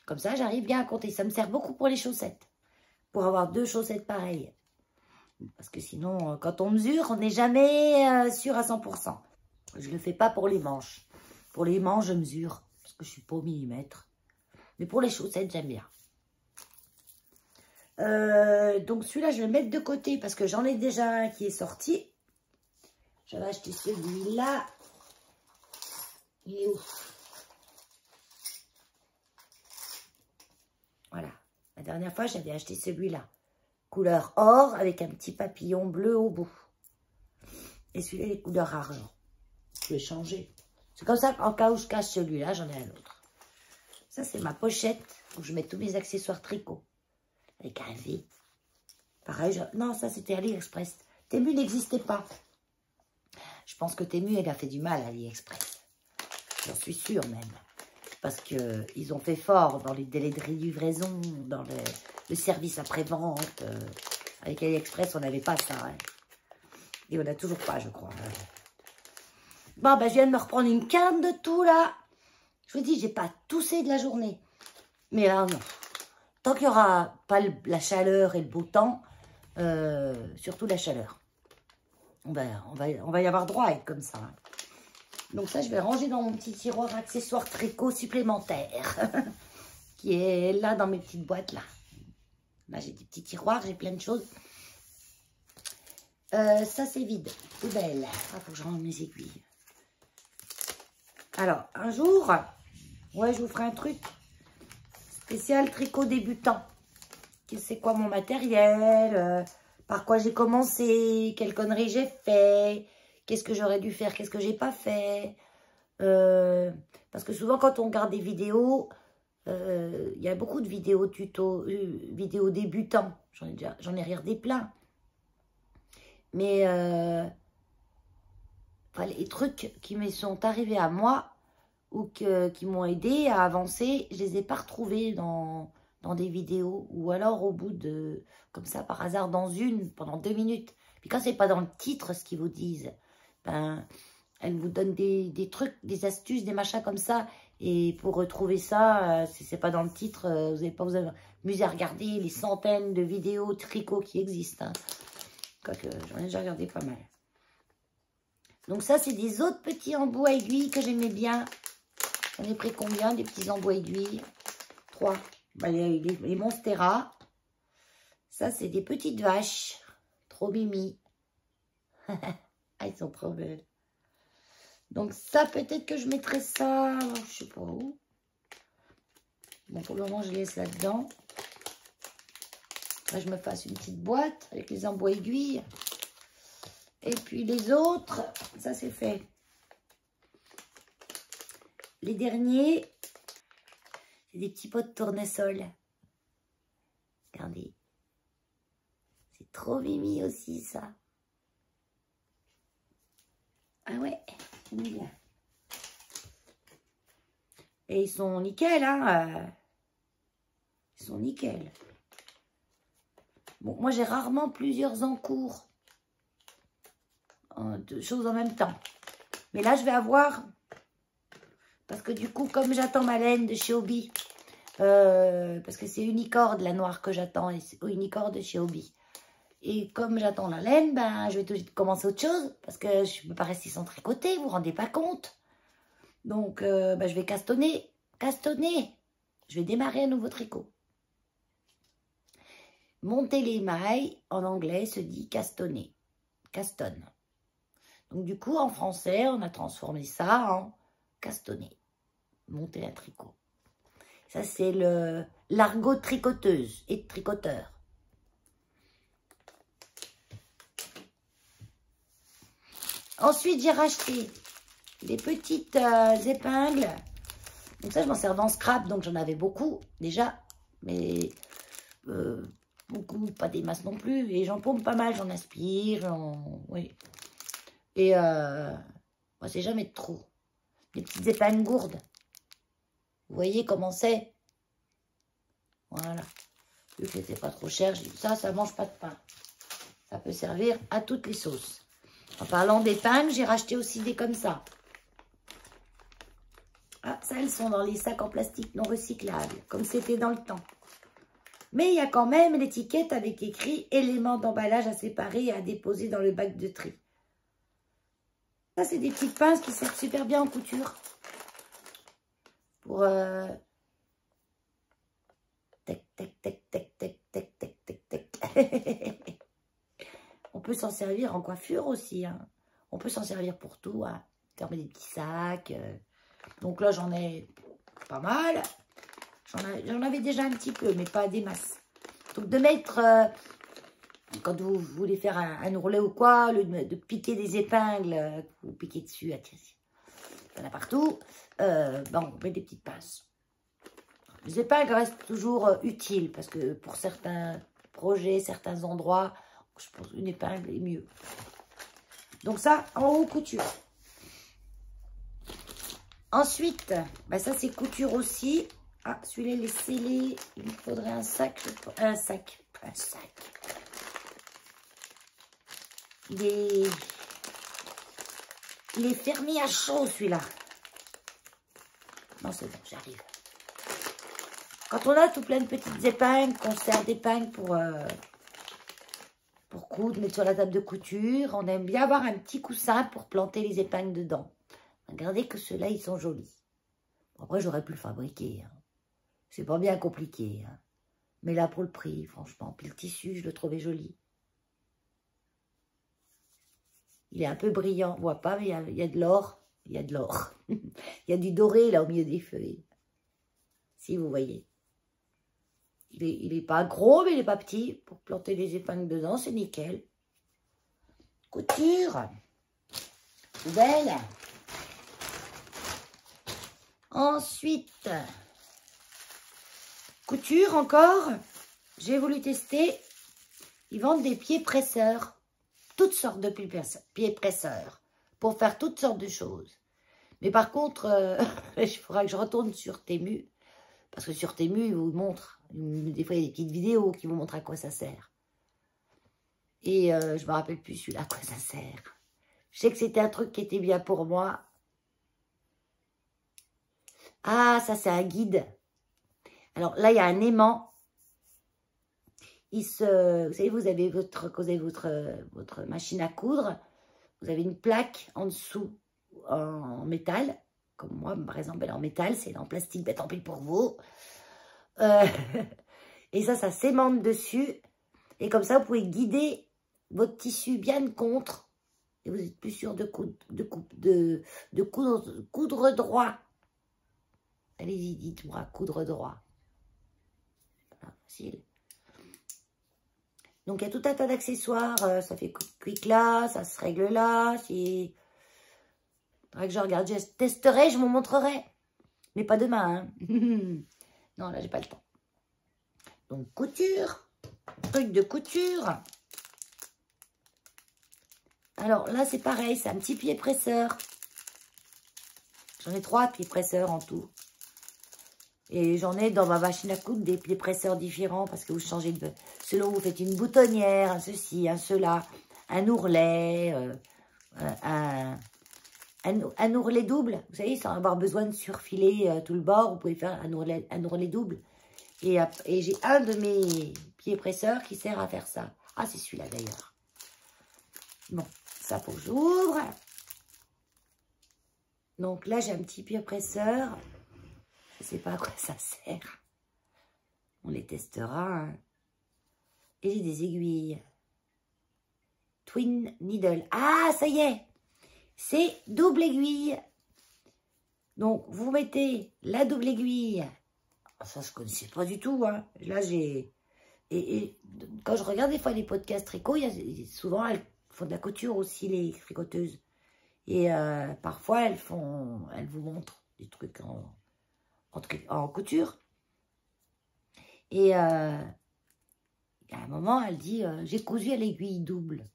Comme ça, j'arrive bien à compter. Ça me sert beaucoup pour les chaussettes. Pour avoir 2 chaussettes pareilles. Parce que sinon, quand on mesure, on n'est jamais sûr à 100%. Je ne le fais pas pour les manches. Pour les manches, je mesure. Parce que je ne suis pas au millimètre. Mais pour les chaussettes, j'aime bien. Donc celui-là, je vais le mettre de côté. Parce que j'en ai déjà un qui est sorti. J'avais acheté celui-là. Il est où? Voilà. La dernière fois, j'avais acheté celui-là. Couleur or avec un petit papillon bleu au bout. Et celui-là, il est couleur argent. Je vais changer. C'est comme ça qu'en cas où je cache celui-là, j'en ai un autre. Ça, c'est ma pochette où je mets tous mes accessoires tricot. Avec un V. Pareil, non, ça, c'était AliExpress. Temu n'existait pas. Je pense que Temu, elle a fait du mal à AliExpress. J'en suis sûre même. Parce qu'ils ont fait fort dans les délais de livraison, dans le service après-vente. Avec AliExpress, on n'avait pas ça. Hein. Et on n'a toujours pas, je crois. Bon, ben, je viens de me reprendre une canne de tout, là. Je vous dis, j'ai pas toussé de la journée. Mais là, non. Tant qu'il n'y aura pas la chaleur et le beau temps, surtout la chaleur, on va y avoir droit à être comme ça. Hein. Donc ça, je vais ranger dans mon petit tiroir accessoires tricot supplémentaire. Qui est là dans mes petites boîtes, là. Là, j'ai des petits tiroirs, j'ai plein de choses. Ça, c'est vide. Poubelle. Ah, faut que je range mes aiguilles. Alors, un jour, ouais, je vous ferai un truc spécial tricot débutant. C'est quoi mon matériel, par quoi j'ai commencé, quelle connerie j'ai fait, qu'est-ce que j'aurais dû faire, qu'est-ce que j'ai pas fait. Parce que souvent, quand on regarde des vidéos, il y a beaucoup de vidéos tuto, vidéos débutants. J'en ai regardé plein. Mais enfin, les trucs qui me sont arrivés à moi ou qui m'ont aidé à avancer, je les ai pas retrouvés dans des vidéos. Ou alors au bout de, comme ça, par hasard, dans une, pendant 2 minutes. Puis quand c'est pas dans le titre ce qu'ils vous disent, ben, elles vous donnent des trucs, des astuces, des machins comme ça. Et pour retrouver ça, si c'est pas dans le titre, vous n'allez pas vous amuser à regarder les centaines de vidéos tricot qui existent. Hein. Quoique, j'en ai déjà regardé pas mal. Donc ça, c'est des autres petits embouts à aiguilles que j'aimais bien. J'en ai pris combien, des petits embouts à aiguilles? 3. Bah, les Monstera. Ça, c'est des petites vaches. Trop mimi. Ah, ils sont trop belles. Donc ça, peut-être que je mettrai ça, je sais pas où. Bon, pour le moment, je laisse là-dedans. Là, je me fasse une petite boîte avec les embouts aiguilles. Et puis les autres, ça c'est fait. Les derniers, c'est des petits pots de tournesol. Regardez. C'est trop mimi aussi, ça. Ah ouais, j'aime bien. Et ils sont nickel, hein. Ils sont nickel. Bon, moi, j'ai rarement plusieurs encours. De choses en même temps. Mais là, je vais avoir... Parce que du coup, comme j'attends ma laine de chez Hobby, parce que c'est Unicord, la noire que j'attends, Unicord de chez Hobby. Et comme j'attends la laine, ben, je vais tout de suite commencer autre chose, parce que je ne peux pas rester sans tricoter, vous vous rendez pas compte. Donc, ben, je vais castonner. Je vais démarrer un nouveau tricot. Monter les mailles, en anglais, se dit castonner. Castonne. Donc, du coup, en français, on a transformé ça en castonner. Monter un tricot. Ça, c'est l'argot de tricoteuse et de tricoteur. Ensuite, j'ai racheté des petites épingles. Donc ça, je m'en sers dans scrap, donc j'en avais beaucoup déjà. Mais beaucoup, pas des masses non plus. Et j'en pompe pas mal, j'en aspire. Oui. Et moi, c'est jamais de trop. Des petites épingles gourdes. Vous voyez comment c'est? Voilà. Vu que c'était pas trop cher, j'ai dit ça mange pas de pain. Ça peut servir à toutes les sauces. En parlant d'épingles, j'ai racheté aussi des comme ça. Ah, ça, elles sont dans les sacs en plastique non recyclables, comme c'était dans le temps. Mais il y a quand même l'étiquette avec écrit « Éléments d'emballage à séparer et à déposer dans le bac de tri ». Ça, c'est des petites pinces qui servent super bien en couture. Pour... Tac, tac, tac, tac, tac, tac, tac, tac, tac. On peut s'en servir en coiffure aussi. Hein. On peut s'en servir pour tout. Hein. Fermer des petits sacs. Donc là, j'en ai pas mal. J'en avais déjà un petit peu, mais pas des masses. Donc de mettre, quand vous voulez faire un ourlet ou quoi, de piquer des épingles, vous piquez dessus, il y en a partout, ben on met des petites pinces. Les épingles restent toujours utiles, parce que pour certains projets, certains endroits, je pense qu'une épingle est mieux. Donc ça, en haut couture. Ensuite, ben ça c'est couture aussi. Ah, celui-là, il est scellé. Il me faudrait un sac. Un sac. Il est fermé à chaud, celui-là. Non, c'est bon, j'arrive. Quand on a tout plein de petites épingles, qu'on sert d'épingles pour coudre, mettre sur la table de couture, on aime bien avoir un petit coussin pour planter les épingles dedans. Regardez que ceux-là, ils sont jolis. Après, j'aurais pu le fabriquer. Hein. C'est pas bien compliqué. Hein. Mais là, pour le prix, franchement. Puis le tissu, je le trouvais joli. Il est un peu brillant. On ne voit pas, mais il y a de l'or. Il y a de l'or. Il y a du doré, là, au milieu des feuilles. Si vous voyez. Il est pas gros, mais il n'est pas petit. Pour planter les épingles dedans, c'est nickel. Couture. Poubelle. Ensuite... couture encore, j'ai voulu tester, ils vendent des pieds presseurs, toutes sortes de pieds presseurs, pour faire toutes sortes de choses. Mais par contre, il faudra que je retourne sur Temu, parce que sur Temu, ils vous montrent, des fois il y a des petites vidéos qui vous montrent à quoi ça sert. Et je me rappelle plus celui-là à quoi ça sert. Je sais que c'était un truc qui était bien pour moi. Ah, ça c'est un guide. Alors là, il y a un aimant. Vous savez, vous avez votre machine à coudre. vous avez une plaque en dessous en métal, comme moi, par exemple, elle est en métal, c'est en plastique, ben tant pis pour vous. Et ça s'aimante dessus. Et comme ça, vous pouvez guider votre tissu bien contre. Et vous êtes plus sûr de coudre droit. Allez-y, dites-moi, coudre droit. Voilà, facile. Donc, il y a tout un tas d'accessoires. Ça fait quick là, ça se règle là. Si... faudrait que je regarde, je testerai, je vous montrerai. Mais pas demain. Hein. Non, là, j'ai pas le temps. Donc, couture. Truc de couture. Alors, là, c'est pareil. C'est un petit pied presseur. J'en ai 3 pieds presseurs en tout. Et j'en ai dans ma machine à coudre des pieds presseurs différents parce que vous changez de... Selon vous faites une boutonnière, un ceci, un cela, un ourlet, un ourlet double. Vous savez, sans avoir besoin de surfiler tout le bord, vous pouvez faire un ourlet double. Et j'ai un de mes pieds presseurs qui sert à faire ça. Ah, c'est celui-là d'ailleurs. Bon, ça faut que j'ouvre. Donc là, j'ai un petit pied presseur. Je ne sais pas à quoi ça sert. On les testera. Hein. Et j'ai des aiguilles. Twin Needle. Ah, ça y est. C'est double aiguille. Donc, vous mettez la double aiguille. Ça, je ne connaissais pas du tout. Hein. Là, j'ai... Et quand je regarde des fois les podcasts tricot, souvent, elles font de la couture aussi, les tricoteuses. Et parfois, elles vous montrent des trucs en couture. Et à un moment, elle dit, j'ai cousu à l'aiguille double.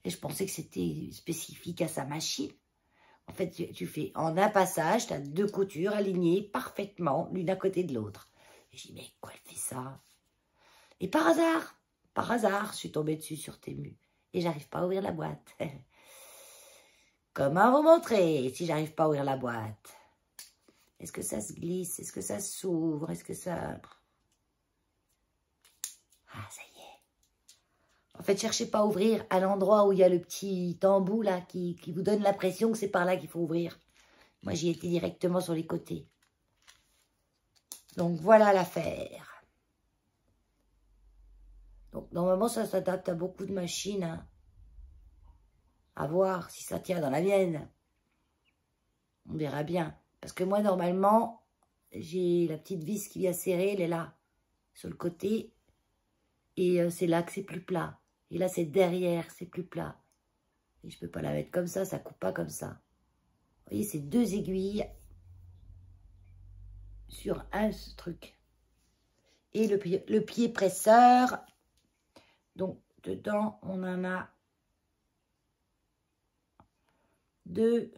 Et je pensais que c'était spécifique à sa machine. En fait, tu fais en un passage, tu as 2 coutures alignées parfaitement, l'une à côté de l'autre. Et je dis, mais quoi elle fait ça? Et par hasard, je suis tombée dessus sur Temu. Et j'arrive pas à ouvrir la boîte. Comment vous montrer si j'arrive pas à ouvrir la boîte? Est-ce que ça se glisse? Est-ce que ça s'ouvre? Est-ce que ça... Ah, ça y est. En fait, cherchez pas à ouvrir à l'endroit où il y a le petit embout là qui vous donne l'impression que c'est par là qu'il faut ouvrir. Moi, j'y étais directement sur les côtés. Donc, voilà l'affaire. Donc, normalement, ça s'adapte à beaucoup de machines. Hein. À voir si ça tient dans la mienne. On verra bien. Parce que moi, normalement, j'ai la petite vis qui vient serrer, elle est là, sur le côté. Et c'est là que c'est plus plat. Et là, c'est derrière, c'est plus plat. Et je ne peux pas la mettre comme ça ne coupe pas comme ça. Vous voyez, c'est 2 aiguilles sur un truc. Et le pied presseur. Donc, dedans, on en a 2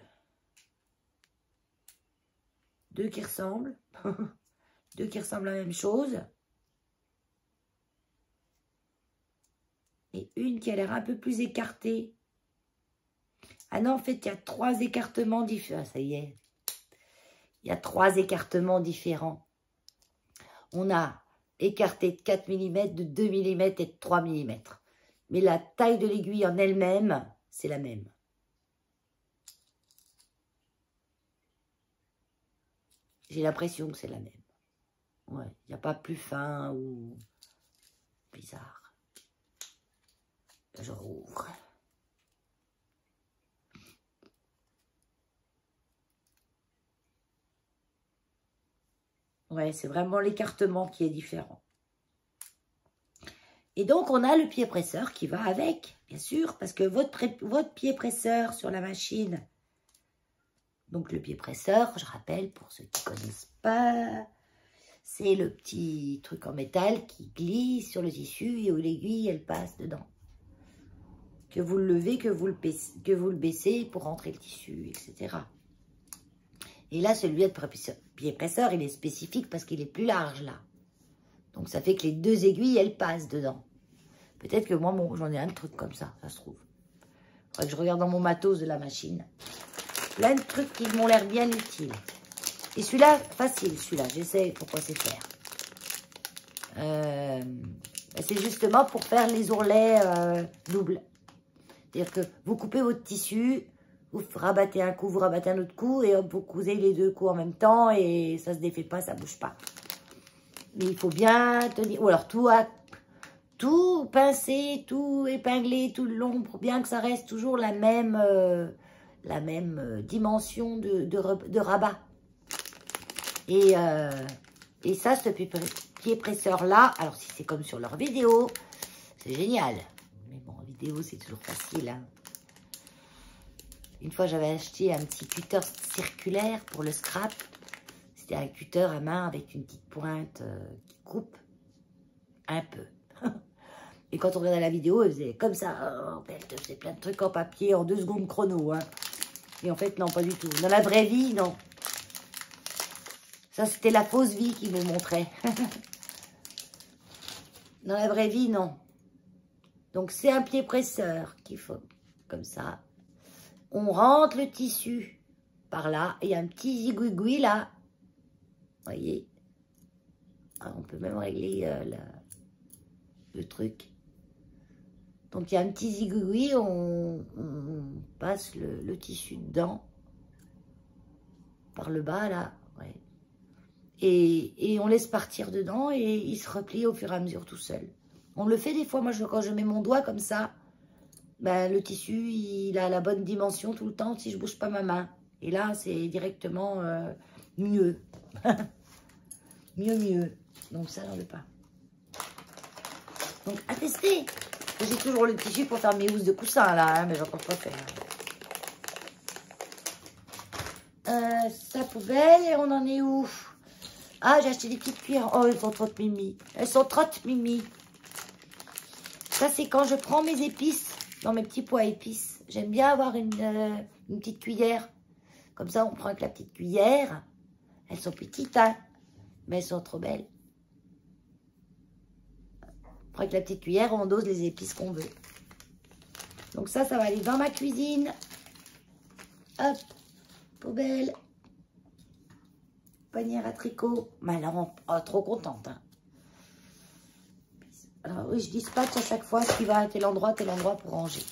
qui ressemblent. 2 qui ressemblent à la même chose. Et une qui a l'air un peu plus écartée. Ah non, en fait, il y a 3 écartements différents. Ça y est. Il y a 3 écartements différents. On a écarté de 4 mm, de 2 mm et de 3 mm. Mais la taille de l'aiguille en elle-même, c'est la même. J'ai l'impression que c'est la même. Ouais, il n'y a pas plus fin ou bizarre. Je rouvre. Ouais, c'est vraiment l'écartement qui est différent. Et donc, on a le pied presseur qui va avec, bien sûr, parce que votre pied presseur sur la machine, donc le pied presseur, je rappelle, pour ceux qui ne connaissent pas, c'est le petit truc en métal qui glisse sur le tissu et où l'aiguille, elle passe dedans. Que vous le levez, que vous le baissez pour rentrer le tissu, etc. Et là, celui de pied presseur, il est spécifique parce qu'il est plus large, là. Donc, ça fait que les 2 aiguilles, elles passent dedans. Peut-être que moi, j'en ai un truc comme ça, ça se trouve. Il faudrait que je regarde dans mon matos de la machine. Plein de trucs qui m'ont l'air bien utiles. Et celui-là, facile, celui-là. J'essaie pourquoi c'est faire. C'est justement pour faire les ourlets doubles. C'est-à-dire que vous coupez votre tissu, vous rabattez un coup, vous rabattez un autre coup, et hop, vous cousez les deux coups en même temps, et ça se défait pas, ça bouge pas. Mais il faut bien tenir, ou alors tout pincer, tout épingler tout le long, pour bien que ça reste toujours la même dimension de rabat. Et ça, ce pied presseur-là, alors si c'est comme sur leur vidéo, c'est génial. Mais bon, en vidéo, c'est toujours facile. Hein. Une fois, j'avais acheté un petit cutter circulaire pour le scrap. C'était un cutter à main avec une petite pointe qui coupe un peu. Et quand on regardait la vidéo, elle faisait comme ça. Oh, elle te faisait plein de trucs en papier en 2 secondes chrono. Hein. Et en fait, non, pas du tout. Dans la vraie vie, non. Ça, c'était la fausse vie qui me montrait. Dans la vraie vie, non. Donc, c'est un pied presseur qu'il faut, comme ça. On rentre le tissu par là. Et il y a un petit zigouigoui là. Vous voyez. Ah, on peut même régler le truc. Donc, il y a un petit zigouigoui. On passe le tissu dedans. Par le bas, là. Ouais. Et on laisse partir dedans et il se replie au fur et à mesure tout seul. On le fait des fois. Moi, quand je mets mon doigt comme ça, ben, le tissu, il a la bonne dimension tout le temps si je ne bouge pas ma main. Et là, c'est directement mieux. mieux. Donc, ça, j'en veux pas. Donc, à tester. J'ai toujours le tissu pour faire mes housses de coussin, là. Hein, mais j'en peux pas faire. Sa poubelle, et on en est où? Ah, j'ai acheté des petites cuillères. Oh, elles sont trop mimi. Elles sont trop mimi. Ça, c'est quand je prends mes épices dans mes petits pots à épices. J'aime bien avoir une petite cuillère. Comme ça, on prend avec la petite cuillère. Elles sont petites, hein, mais elles sont trop belles. On prend avec la petite cuillère, on dose les épices qu'on veut. Donc ça va aller dans ma cuisine. Hop, poubelle. Panière à tricot. Malheureusement, oh, trop contente. Hein. Alors oui, je dispatche à chaque fois ce qui va à tel endroit pour ranger.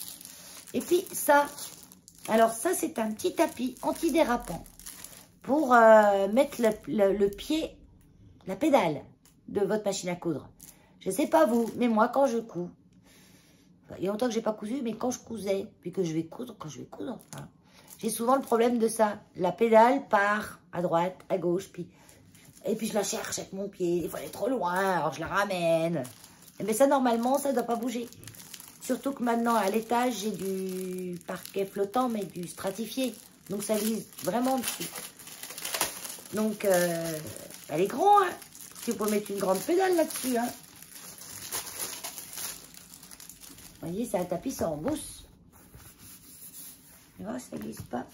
Et puis ça, alors ça c'est un petit tapis antidérapant pour mettre le pied, la pédale de votre machine à coudre. Je ne sais pas vous, mais moi quand je couds, il y a longtemps que je n'ai pas cousu, mais quand je cousais, puis que je vais coudre, hein, j'ai souvent le problème de ça. La pédale part à droite, à gauche, et puis je la cherche avec mon pied. Des fois, elle est trop loin, alors je la ramène. Mais ça, normalement, ça ne doit pas bouger. Surtout que maintenant, à l'étage, j'ai du parquet flottant, mais du stratifié. Donc, ça glisse vraiment dessus. Donc, elle est grande, hein. Tu peux mettre une grande pédale là-dessus, hein. Vous voyez, c'est un tapis sans mousse. Tu vois, ça glisse pas.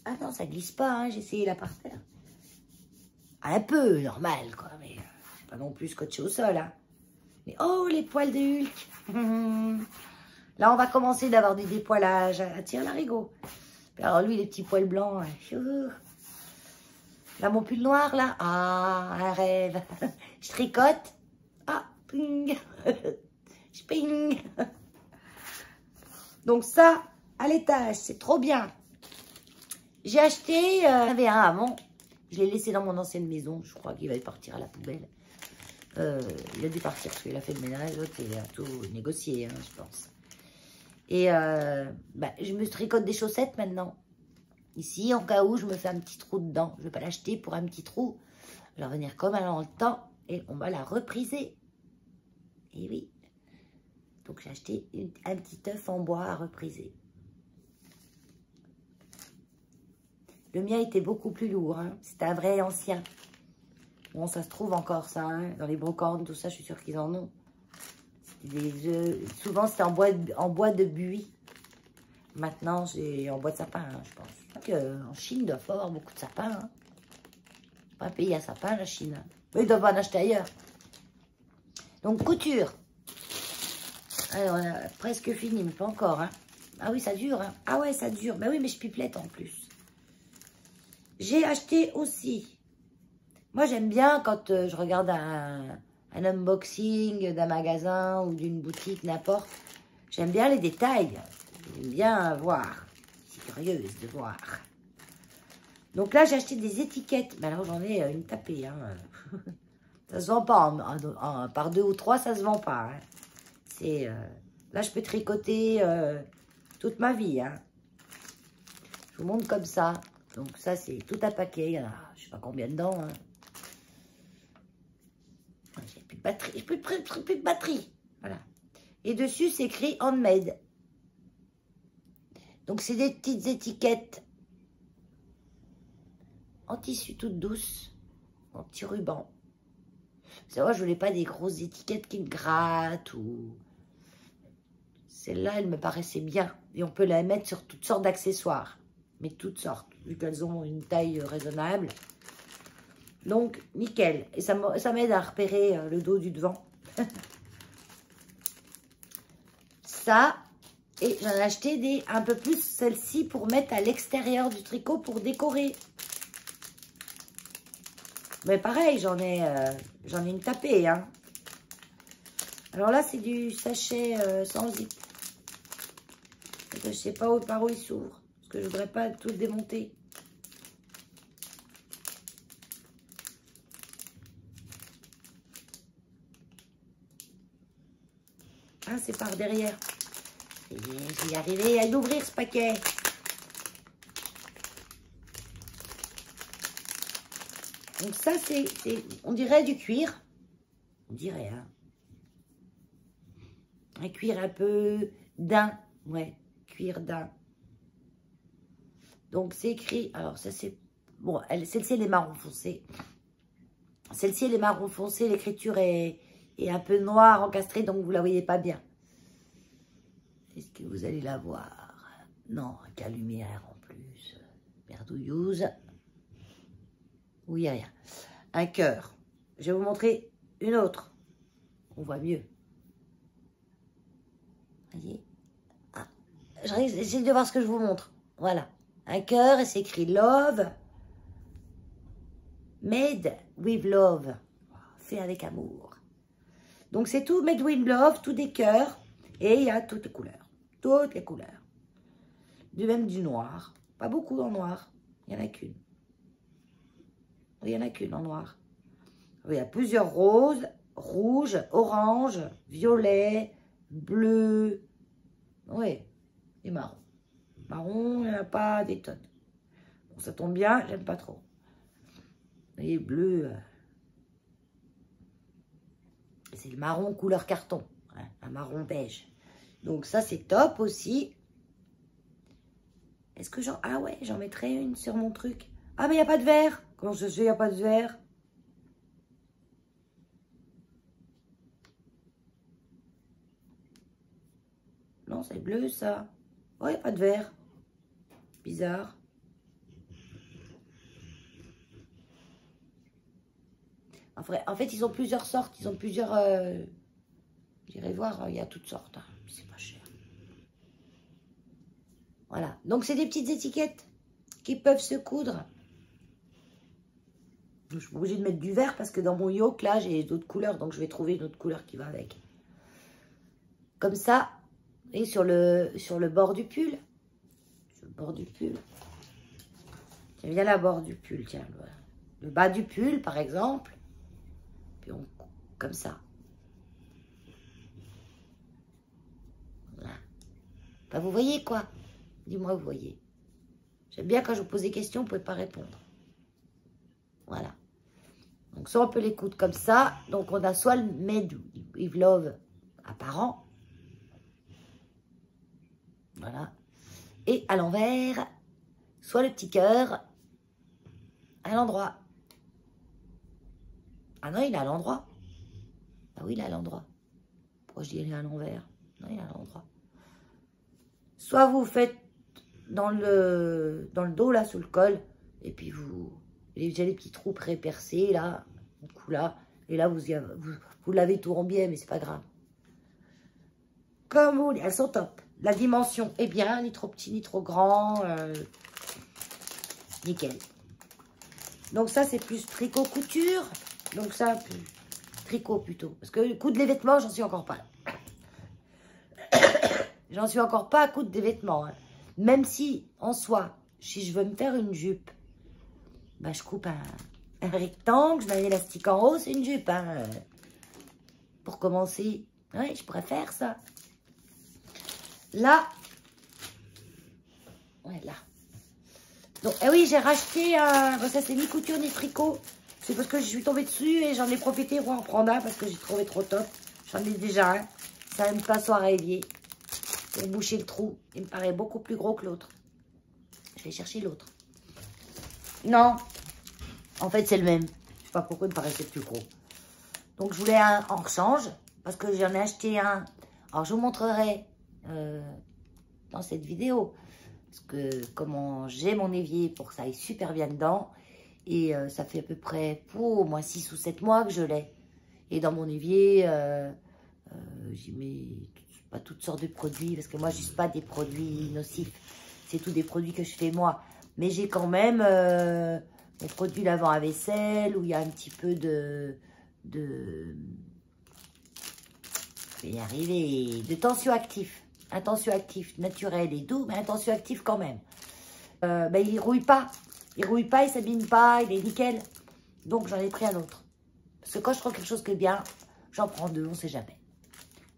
Ah non, ça glisse pas, hein. J'ai essayé là par terre. Un peu, normal, quoi. Mais c'est pas non plus scotché au sol, hein. Mais oh, les poils de Hulk. Là, on va commencer d'avoir du dépoilage à tire-larigot. Alors lui, les petits poils blancs. Là, mon pull noir, là. Ah, un rêve. Je tricote. Ah, ping. Je ping. Donc ça, à l'étage, c'est trop bien. J'ai acheté, j'en avais un avant. Je l'ai laissé dans mon ancienne maison. Je crois qu'il va partir à la poubelle. Il a dû partir parce qu'il a fait le ménage. L'autre, il a tout négocié, hein, je pense. Et je me tricote des chaussettes maintenant. Ici, en cas où, je me fais un petit trou dedans. Je ne vais pas l'acheter pour un petit trou. Elle va venir comme elle a le temps et on va la repriser. Et oui. Donc, j'ai acheté un petit œuf en bois à repriser. Le mien était beaucoup plus lourd. Hein. C'était un vrai ancien. Bon, ça se trouve encore, ça. Hein. Dans les brocantes, tout ça, je suis sûre qu'ils en ont. Des œufs. Souvent, c'était en bois de buis. Maintenant, c'est en bois de sapin, hein, je pense. En Chine, il doit pas avoir beaucoup de sapins. Hein. Pas un pays à sapin, la Chine. Hein. Mais ils doivent en acheter ailleurs. Donc, couture. Alors, on a presque fini, mais pas encore. Hein. Ah oui, ça dure. Hein. Ah ouais, ça dure. Ben oui, mais je pipelette en plus. J'ai acheté aussi. Moi, j'aime bien quand je regarde un unboxing d'un magasin ou d'une boutique, n'importe. J'aime bien les détails. J'aime bien voir. Je suis curieuse de voir. Donc là, j'ai acheté des étiquettes. Mais alors, j'en ai une tapée. Hein. Ça se vend pas. Par 2 ou 3, ça se vend pas. Hein. C'est... Là, je peux tricoter toute ma vie. Hein. Je vous montre comme ça. Donc ça, c'est tout un paquet. Il y en a, je sais pas combien dedans. Hein. J'ai plus de batterie. J'ai plus de batterie. Voilà. Et dessus, c'est écrit handmade. Donc, c'est des petites étiquettes en tissu toute douce, en petit ruban. C'est vrai, je voulais pas des grosses étiquettes qui me grattent ou... Celle-là, elle me paraissait bien. Et on peut la mettre sur toutes sortes d'accessoires. Mais toutes sortes, vu qu'elles ont une taille raisonnable. Donc, nickel. Et ça m'aide à repérer le dos du devant. Ça, et j'en ai acheté un peu plus, celle-ci, pour mettre à l'extérieur du tricot pour décorer. Mais pareil, j'en ai une tapée. Hein. Alors là, c'est du sachet sans zip. Je ne sais pas par où il s'ouvre. Parce que je ne voudrais pas tout démonter. Ah, c'est par derrière. Je vais y arriver à l'ouvrir, ce paquet. Donc ça, on dirait du cuir. On dirait, hein. Un cuir un peu daim. Ouais, cuir daim. Donc c'est écrit, alors ça c'est... Bon, celle-ci, elle est marron foncé. Celle-ci, elle est marron foncé. L'écriture est un peu noire, encastrée, donc vous la voyez pas bien. Est-ce que vous allez la voir? Non, qu'à lumière en plus. Merdouilleuse. Oui, il n'y a rien. Un cœur. Je vais vous montrer une autre. On voit mieux. Voyez? Ah, j'essaie de voir ce que je vous montre. Voilà. Un cœur et c'est écrit Love. Made with love. Fait avec amour. Donc c'est tout made with love, tout des cœurs. Et il y a toutes les couleurs. Toutes les couleurs. Même du noir. Pas beaucoup en noir. Il n'y en a qu'une. Il n'y en a qu'une en noir. Il y a plusieurs roses, rouge, orange, violet, bleu. Oui, et marron. Marron, il n'y en a pas des tonnes. Bon, ça tombe bien, j'aime pas trop. Vous voyez, bleu. C'est le marron couleur carton. Hein, un marron beige. Donc ça, c'est top aussi. Est-ce que j'en... Ah ouais, j'en mettrai une sur mon truc. Ah, mais il n'y a pas de verre. Comment je sais, il n'y a pas de verre? Non, c'est bleu, ça. Oh, il n'y a pas de verre. Bizarre. En fait, ils ont plusieurs sortes. Ils ont plusieurs... J'irai voir, il y a toutes sortes. Hein. C'est pas cher. Voilà. Donc, c'est des petites étiquettes qui peuvent se coudre. Je suis obligée de mettre du vert parce que dans mon yoke, là, j'ai d'autres couleurs. Donc, je vais trouver une autre couleur qui va avec. Comme ça. Et sur le bord du pull. Sur le bord du pull. Tiens, bien la bord du pull. Tiens, le bas du pull, par exemple. Puis on coupe comme ça. Voilà. Bah, vous voyez quoi? Dis-moi, vous voyez. J'aime bien quand je vous pose des questions, vous ne pouvez pas répondre. Voilà. Donc, soit on peut les coudre comme ça. Donc, on a soit le Made with Love apparent. Voilà. Et à l'envers, soit le petit cœur à l'endroit. Ah non, il est à l'endroit. Ah oui, il est à l'endroit. Pourquoi je dis il est à l'envers? Non, il est à l'endroit. Soit vous faites dans le dos, là, sous le col, et puis vous avez les petits trous pré-percés, là, au cou, là, et là, vous l'avez tout en biais, mais c'est pas grave. Comme vous voulez, elles sont top. La dimension est bien, ni trop petit, ni trop grand. Nickel. Donc ça, c'est plus tricot couture. Donc ça, tricot plutôt. Parce que coudre les vêtements, j'en suis encore pas. J'en suis encore pas à coudre des vêtements. Hein. Même si, en soi, si je veux me faire une jupe, bah, je coupe un rectangle, je mets un élastique en haut, c'est une jupe. Hein. Pour commencer, oui, je pourrais faire ça. Là, ouais, là. Donc, eh oui, j'ai racheté un... Bon, ça, c'est ni couture ni tricot. C'est parce que je suis tombée dessus et j'en ai profité pour en prendre un parce que j'ai trouvé trop top. J'en ai déjà un. C'est un passoire à évier pour boucher le trou. Il me paraît beaucoup plus gros que l'autre. Je vais chercher l'autre. Non. En fait, c'est le même. Je sais pas pourquoi il me paraissait plus gros. Donc, je voulais un en rechange parce que j'en ai acheté un. Alors, je vous montrerai dans cette vidéo. Parce que comment j'ai mon évier pour que ça aille super bien dedans. Et ça fait à peu près au moins 6 ou 7 mois que je l'ai. Et dans mon évier, j'y mets pas toutes sortes de produits. Parce que moi, je n'use pas des produits nocifs. C'est tous des produits que je fais moi. Mais j'ai quand même mon produit lavant à vaisselle où il y a un petit peu de je vais y arriver, de tensioactif. Un tensioactif naturel et doux, mais un tensioactif quand même. Ben, il rouille pas. Il rouille pas, il s'abîme pas, il est nickel. Donc, j'en ai pris un autre. Parce que quand je trouve quelque chose qui est bien, j'en prends deux, on sait jamais.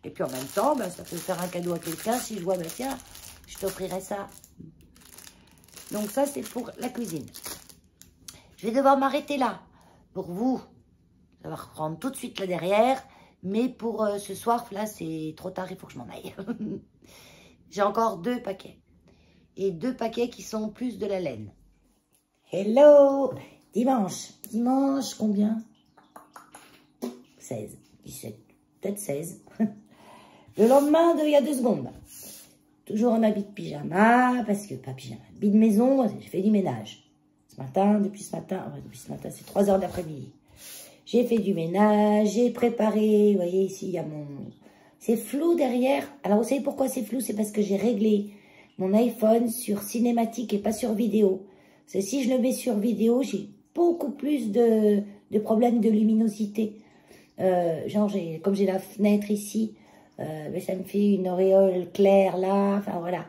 Et puis, en même temps, ben, ça peut faire un cadeau à quelqu'un. Si je vois, ben, tiens, je t'offrirai ça. Donc, ça, c'est pour la cuisine. Je vais devoir m'arrêter là. Pour vous, ça va reprendre tout de suite là derrière. Mais pour ce soir, là, c'est trop tard, il faut que je m'en aille. J'ai encore 2 paquets. Et 2 paquets qui sont plus de la laine. Hello! Dimanche. Dimanche, combien? 16, 17, peut-être 16. Le lendemain il y a 2 secondes. Toujours en habit de pyjama, parce que, pas pyjama, habit de maison, j'ai fait du ménage. Depuis ce matin, c'est 3 heures de l'après-midi. J'ai fait du ménage, j'ai préparé, vous voyez ici, il y a mon... C'est flou derrière. Alors, vous savez pourquoi c'est flou? C'est parce que j'ai réglé mon iPhone sur cinématique et pas sur vidéo. Parce que si je le mets sur vidéo, j'ai beaucoup plus de problèmes de luminosité. Genre, comme j'ai la fenêtre ici, ben, ça me fait une auréole claire là, enfin voilà.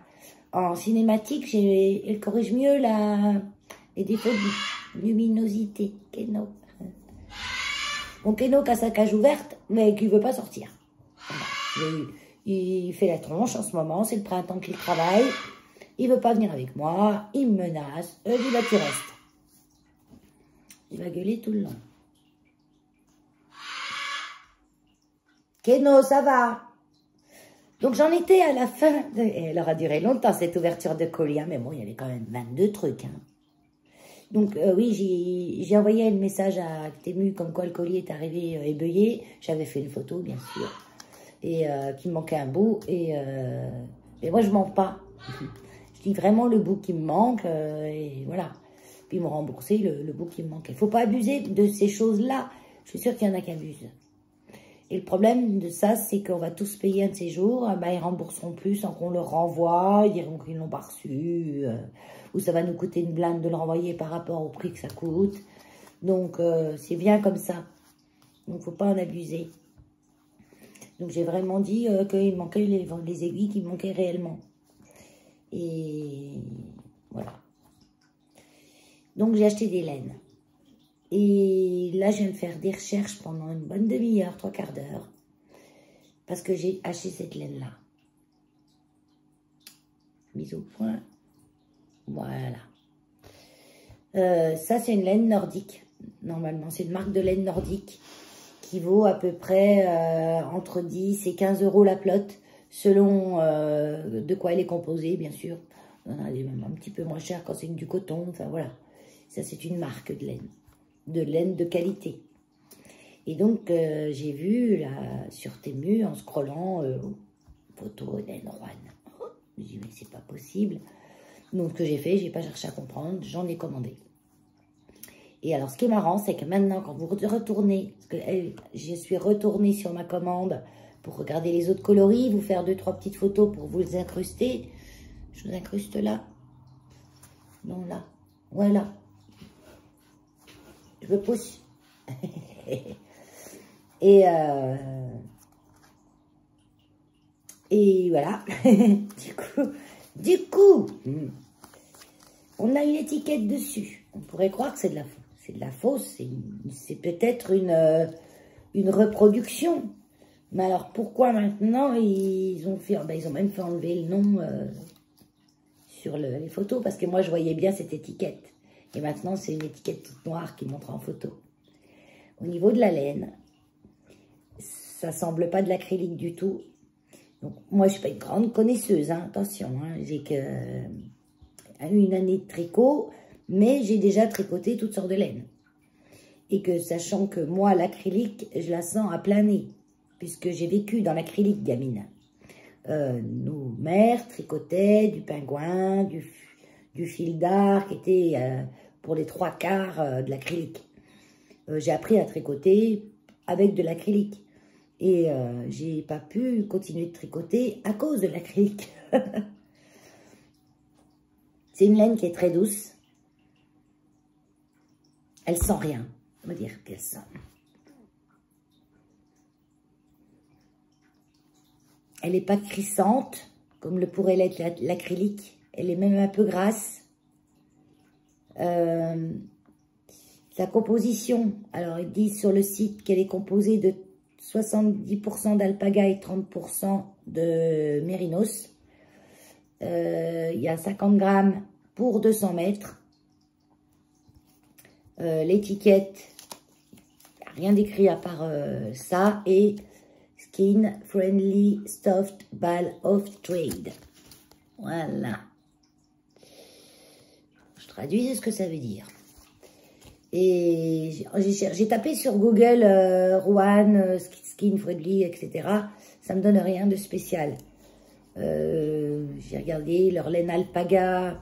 En cinématique, elle corrige mieux les défauts de luminosité. Keno. Mon Keno qui a sa cage ouverte, mais qui ne veut pas sortir. Voilà. Il fait la tronche en ce moment, c'est le printemps qu'il travaille. Il ne veut pas venir avec moi, il me menace. Dis là, tu restes. Il va gueuler tout le long. Keno, ça va? Donc j'en étais à la fin. Elle aura duré longtemps cette ouverture de colis, hein, mais bon, il y avait quand même 22 trucs. Hein. Donc oui, j'ai envoyé un message à Temu comme quoi le colis est arrivé ébeuillé. J'avais fait une photo, bien sûr, et qu'il me manquait un bout. Et moi, je mens pas. Je dis vraiment le bout qui me manque, et voilà. Puis ils m'ont remboursé le bout qui me manquait. Il ne faut pas abuser de ces choses-là. Je suis sûre qu'il y en a qui abusent. Et le problème de ça, c'est qu'on va tous payer un de ces jours. Ben, ils rembourseront plus sans qu'on leur renvoie. Ils diront qu'ils ne l'ont pas reçu. Ou ça va nous coûter une blinde de le renvoyer par rapport au prix que ça coûte. Donc, c'est bien comme ça. Donc, il ne faut pas en abuser. Donc, j'ai vraiment dit qu'il manquait les aiguilles qui manquaient réellement. Et voilà. Donc, j'ai acheté des laines. Et là, je vais me faire des recherches pendant une bonne demi-heure, 3/4 d'heure. Parce que j'ai acheté cette laine-là. Mise au point. Voilà. Ça, c'est une laine nordique. Normalement, c'est une marque de laine nordique qui vaut à peu près entre 10 et 15 € la pelote, selon de quoi elle est composée, bien sûr. Elle est même un petit peu moins chère quand c'est du coton. Enfin, voilà. Ça, c'est une marque de laine de qualité. Et donc, j'ai vu là, sur Temu, en scrollant, photo laine Rouen. Je me dis, mais c'est pas possible. Donc, ce que j'ai fait, j'ai pas cherché à comprendre, j'en ai commandé. Et alors, ce qui est marrant, c'est que maintenant, quand vous retournez, parce que je suis retournée sur ma commande pour regarder les autres coloris, vous faire 2-3 petites photos pour vous les incruster. Je vous incruste là. Non, là. Voilà. Je me pousse. Et Et voilà. du coup, on a une étiquette dessus. On pourrait croire que c'est de la fausse. C'est de la fausse. C'est peut-être une reproduction. Mais alors, pourquoi maintenant ils ont fait... Ben, ils ont même fait enlever le nom sur les photos. Parce que moi, je voyais bien cette étiquette. Et maintenant, c'est une étiquette toute noire qui montre en photo. Au niveau de la laine, ça semble pas de l'acrylique du tout. Donc, moi, je suis pas une grande connaisseuse, hein, attention. Hein, j'ai une année de tricot, mais j'ai déjà tricoté toutes sortes de laines. Et que, sachant que moi, l'acrylique, je la sens à plein nez, puisque j'ai vécu dans l'acrylique gamine. Nos mères tricotaient du pingouin, du fil d'art, qui était pour les 3/4 de l'acrylique. J'ai appris à tricoter avec de l'acrylique. Et j'ai pas pu continuer de tricoter à cause de l'acrylique. C'est une laine qui est très douce. Elle sent rien. On va dire qu'elle sent. Elle n'est pas crissante, comme le pourrait l'être l'acrylique. Elle est même un peu grasse. Sa composition, alors ils disent sur le site qu'elle est composée de 70% d'alpaga et 30% de mérinos. Il y a 50 grammes pour 200 mètres. L'étiquette, rien d'écrit à part ça, et Skin Friendly Stuffed Ball of Trade. Voilà. Je traduis, c'est ce que ça veut dire. Et j'ai tapé sur Google Rouen, Skin Friendly, etc. Ça me donne rien de spécial. J'ai regardé leur laine alpaga.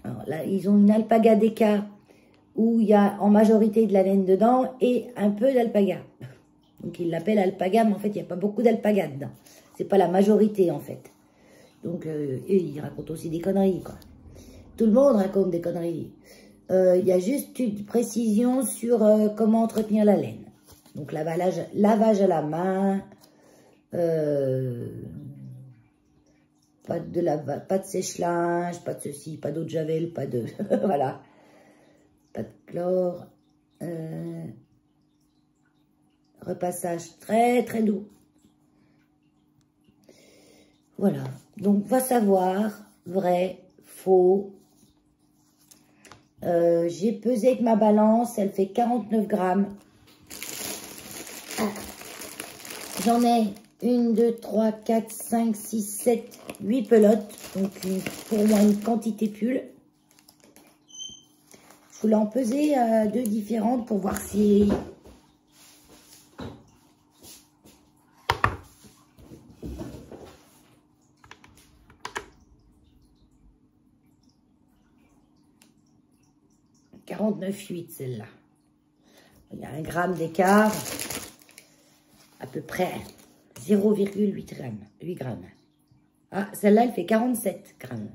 Alors là, ils ont une alpaga DK où il y a en majorité de la laine dedans et un peu d'alpaga. Donc ils l'appellent alpaga, mais en fait il n'y a pas beaucoup d'alpaga dedans. C'est pas la majorité en fait. Donc ils racontent aussi des conneries quoi. Tout le monde raconte des conneries. Il y a juste une précision sur comment entretenir la laine. Donc lavage à la main, pas de sèche-linge, pas de ceci, pas d'eau de javel, pas de... voilà. Pas de chlore. Repassage très très doux. Voilà. Donc va savoir, vrai, faux. J'ai pesé avec ma balance, elle fait 49 grammes. J'en ai 1, 2, 3, 4, 5, 6, 7, 8 pelotes. Donc pour moi une quantité pull. Je voulais en peser deux différentes pour voir si... « 49,8 celle-là. Il y a 1 gramme d'écart, à peu près 0,8 grammes. 8 grammes. Ah, celle-là, elle fait 47 grammes.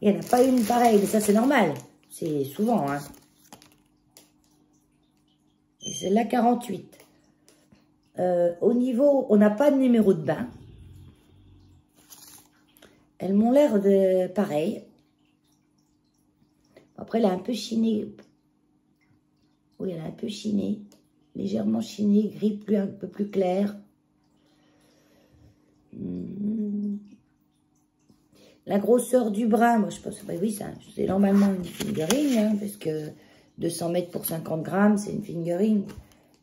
Il n'y en a pas une pareille, mais ça, c'est normal. C'est souvent, hein. Et celle-là, 48. Au niveau, on n'a pas de numéro de bain. Elles m'ont l'air de pareil. Après, elle a un peu chiné. Oui, elle a un peu chiné. Légèrement chiné, gris un peu plus clair. La grosseur du brin, moi je pense, bah oui, c'est normalement une fingering, hein, parce que 200 mètres pour 50 grammes, c'est une fingering.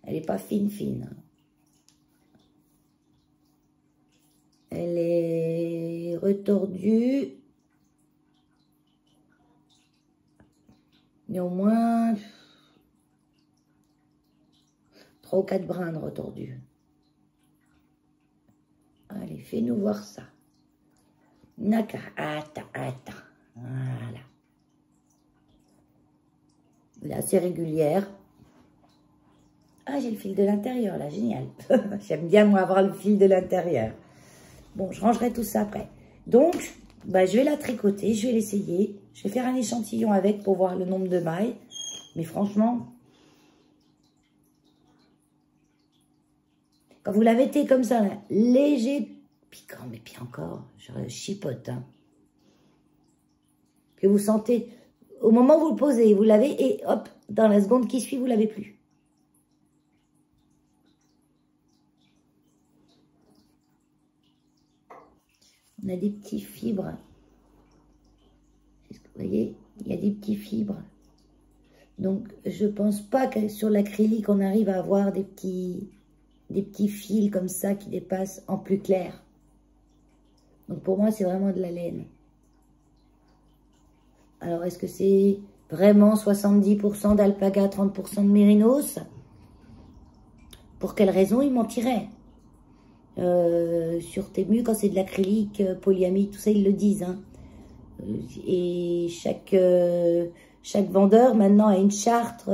Elle n'est pas fine. Elle est retordue. Néanmoins, 3 ou 4 brins de retordus. Allez, fais-nous voir ça. Naka, attends. Voilà. Elle est assez régulière. Ah, j'ai le fil de l'intérieur, là, génial. J'aime bien, moi, avoir le fil de l'intérieur. Bon, je rangerai tout ça après. Donc, bah, je vais la tricoter, je vais l'essayer. Je vais faire un échantillon avec pour voir le nombre de mailles. Mais franchement, quand vous la mettez comme ça, là, léger Piquant, mais puis encore, je chipote. Hein. Puis vous sentez, au moment où vous le posez, vous l'avez, et hop, dans la seconde qui suit, vous l'avez plus. On a des petits fibres. Vous voyez, il y a des petits fibres. Donc, je pense pas que sur l'acrylique, on arrive à avoir des petits fils comme ça qui dépassent en plus clair. Donc, pour moi, c'est vraiment de la laine. Alors, est-ce que c'est vraiment 70% d'alpaga, 30% de mérinos? Pour quelle raison ils mentiraient? Sur Temu, quand c'est de l'acrylique, polyamide, tout ça, ils le disent. Hein. Et chaque vendeur, maintenant, a une charte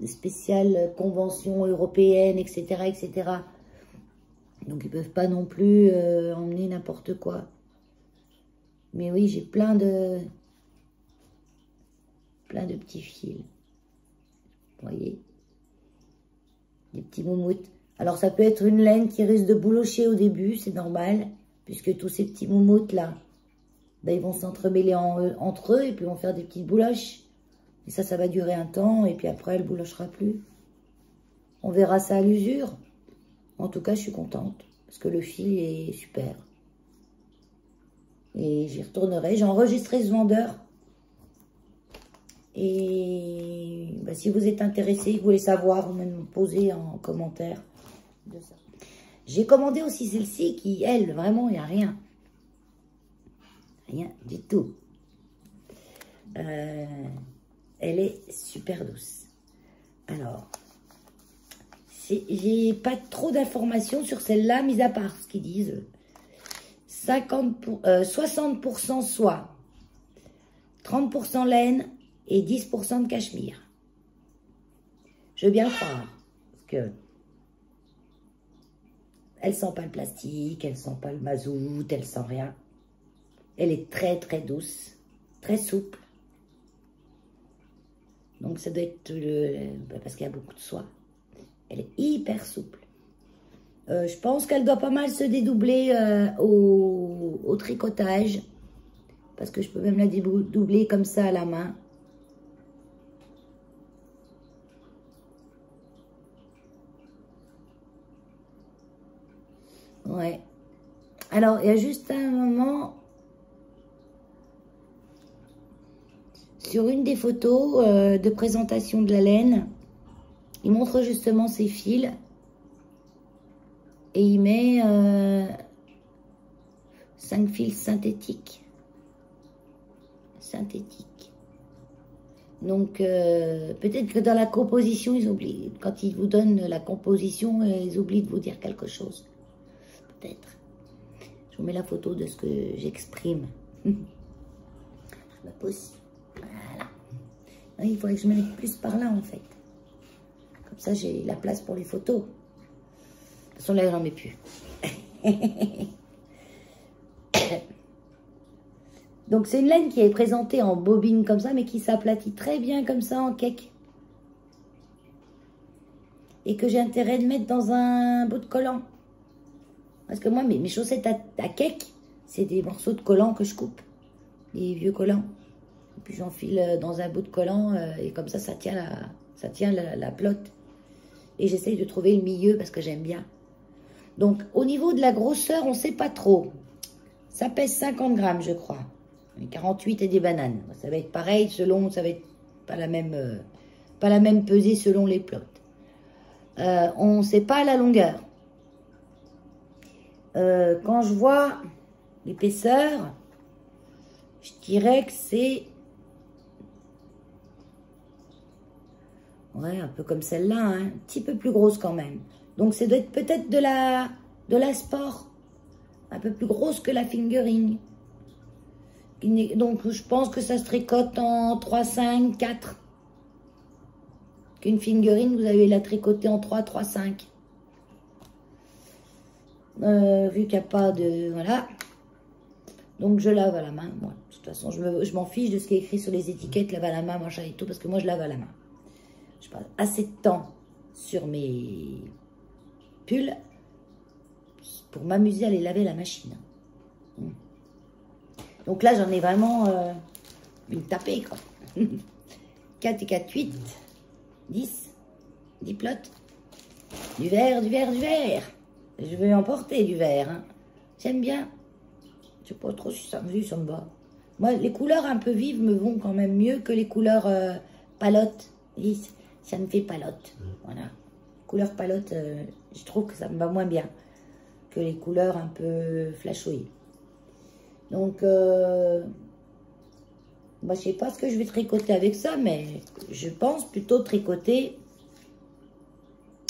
spéciale, convention européenne, etc., etc. Donc, ils ne peuvent pas non plus emmener n'importe quoi. Mais oui, j'ai plein de petits fils. Vous voyez? Des petits moumoutes. Alors, ça peut être une laine qui risque de boulocher au début, c'est normal, puisque tous ces petits moumoutes-là, ben, ils vont s'entremêler entre eux et puis vont faire des petites bouloches. Et ça va durer un temps et puis après, elle ne boulochera plus. On verra ça à l'usure. En tout cas, je suis contente parce que le fil est super. Et j'y retournerai. J'ai enregistré ce vendeur. Et ben, si vous êtes intéressé, vous voulez savoir, vous me posez en commentaire de ça. J'ai commandé aussi celle-ci qui, elle, vraiment, il n'y a rien. Rien du tout. Elle est super douce. Alors, j'ai pas trop d'informations sur celle-là, mis à part ce qu'ils disent. 60% soie, 30% laine et 10% de cachemire. Je veux bien le croire, parce que elle sent pas le plastique, elle sent pas le mazout, elle sent rien. Elle est très très douce, très souple. Donc ça doit être parce qu'il y a beaucoup de soie. Elle est hyper souple. Je pense qu'elle doit pas mal se dédoubler au tricotage. Parce que je peux même la dédoubler comme ça à la main. Ouais. Alors, il y a juste un moment... Sur une des photos de présentation de la laine, il montre justement ses fils. Et il met 5 fils synthétiques. Donc, peut-être que dans la composition, ils oublient. Quand ils vous donnent la composition, ils oublient de vous dire quelque chose. Peut-être. Je vous mets la photo de ce que j'exprime. Je me pousse. Voilà. Il faudrait que je me mette plus par là, en fait. Comme ça, j'ai la place pour les photos. De toute façon, là, j'en mets plus. Donc, c'est une laine qui est présentée en bobine comme ça, mais qui s'aplatit très bien comme ça en cake. Et que j'ai intérêt de mettre dans un bout de collant. Parce que moi, mes chaussettes à cake, c'est des morceaux de collant que je coupe. Des vieux collants. Et puis, j'enfile dans un bout de collant et comme ça tient la pelote. Et j'essaye de trouver le milieu parce que j'aime bien. Donc, au niveau de la grosseur, on ne sait pas trop. Ça pèse 50 grammes, je crois. 48 et des bananes. Ça va être pareil selon, ça va être pas la même pesée selon les plots. On ne sait pas la longueur. Quand je vois l'épaisseur, je dirais que c'est... Ouais, un peu comme celle-là, hein, un petit peu plus grosse quand même. Donc, ça doit être peut-être de la sport. Un peu plus grosse que la fingering. Donc, je pense que ça se tricote en 3, 5, 4. Qu'une fingering, vous allez la tricoter en 3, 3, 5. Vu qu'il n'y a pas de... Voilà. Donc, je lave à la main. Moi, de toute façon, je m'en fiche de ce qui est écrit sur les étiquettes, lave à la main, machin et tout, parce que moi, je lave à la main. Je passe assez de temps sur mes pulls pour m'amuser à les laver à la machine. Donc là, j'en ai vraiment une tapée, quoi. 4 et 4, 8, 10 plots. Du vert, du vert, du vert. Je vais emporter du vert. Hein. J'aime bien. Je sais pas trop si ça me va. Moi, les couleurs un peu vives me vont quand même mieux que les couleurs palottes. Ça me fait palotte. Voilà. Couleur palotte, je trouve que ça me va moins bien que les couleurs un peu flashoyées. Donc, bah, je sais pas ce que je vais tricoter avec ça, mais je pense plutôt tricoter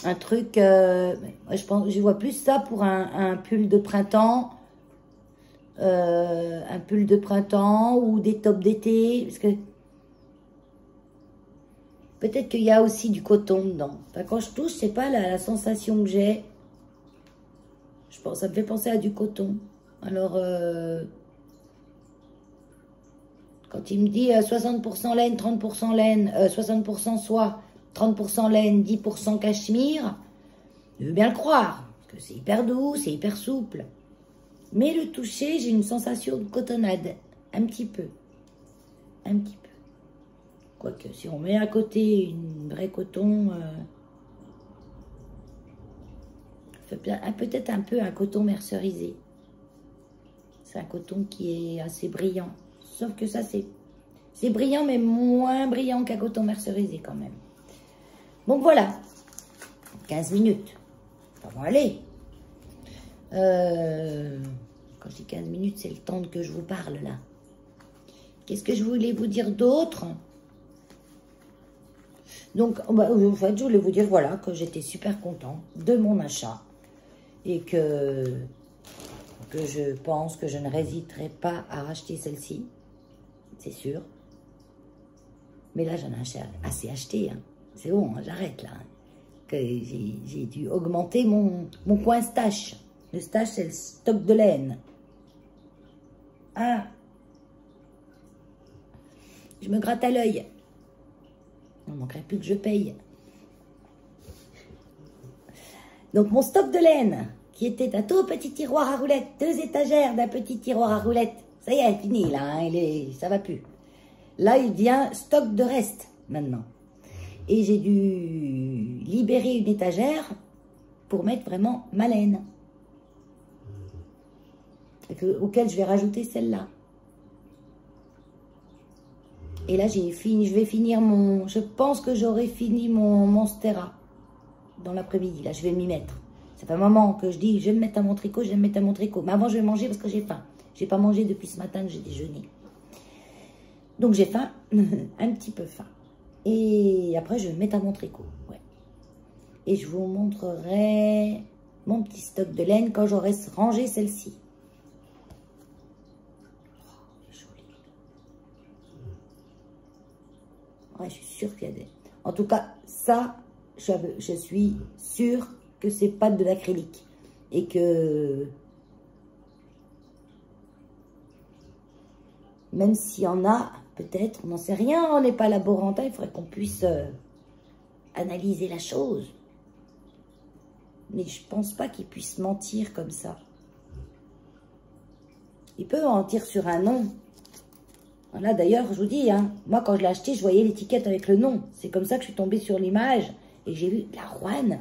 un truc. Je vois plus ça pour un pull de printemps, ou des tops d'été, parce que peut-être qu'il y a aussi du coton dedans. Enfin, quand je touche, c'est pas la sensation que j'ai. Je pense, ça me fait penser à du coton. Alors, quand il me dit 60% laine, 30% laine, 60% soie, 30% laine, 10% cachemire, je veux bien le croire, parce que c'est hyper doux, c'est hyper souple. Mais le toucher, j'ai une sensation de cotonnade, un petit peu. Un petit peu. Quoique, si on met à côté une vraie coton, peut-être un peu un coton mercerisé. C'est un coton qui est assez brillant. Sauf que ça, c'est brillant, mais moins brillant qu'un coton mercerisé quand même. Donc voilà, 15 minutes. Ça va aller. Quand je dis 15 minutes, c'est le temps que je vous parle là. Qu'est-ce que je voulais vous dire d'autre? Donc, en fait, je voulais vous dire, voilà, que j'étais super content de mon achat. Et que je pense que je ne hésiterai pas à racheter celle-ci. C'est sûr. Mais là, j'en ai assez acheté. Hein. C'est bon, hein, j'arrête là. Que j'ai dû augmenter mon coin stash. Le stash, c'est le stock de laine. Ah. Je me gratte à l'œil. Il ne manquerait plus que je paye. Donc, mon stock de laine, qui était un tout petit tiroir à roulettes, 2 étagères d'un petit tiroir à roulettes. Ça y est, fini là, hein, ça va plus. Là, il devient stock de reste maintenant. Et j'ai dû libérer une étagère pour mettre vraiment ma laine. Auquel je vais rajouter celle-là. Et là, je vais finir je pense que j'aurai fini mon Monstera dans l'après-midi. Là, je vais m'y mettre. Ça fait un moment que je dis, je vais me mettre à mon tricot, Mais avant, je vais manger parce que j'ai faim. Je n'ai pas mangé depuis ce matin que j'ai déjeuné. Donc, j'ai faim, un petit peu faim. Et après, je vais me mettre à mon tricot. Ouais. Et je vous montrerai mon petit stock de laine quand j'aurai rangé celle-ci. Ouais, je suis sûre qu'il y a des... En tout cas, ça, je suis sûre que c'est pas de l'acrylique. Et que... Même s'il y en a, peut-être, on n'en sait rien, on n'est pas laborantin, il faudrait qu'on puisse analyser la chose. Mais je pense pas qu'il puisse mentir comme ça. Il peut mentir sur un nom. Voilà, d'ailleurs, je vous dis, hein, moi, quand je l'ai acheté, je voyais l'étiquette avec le nom. C'est comme ça que je suis tombée sur l'image et j'ai vu la Roanne.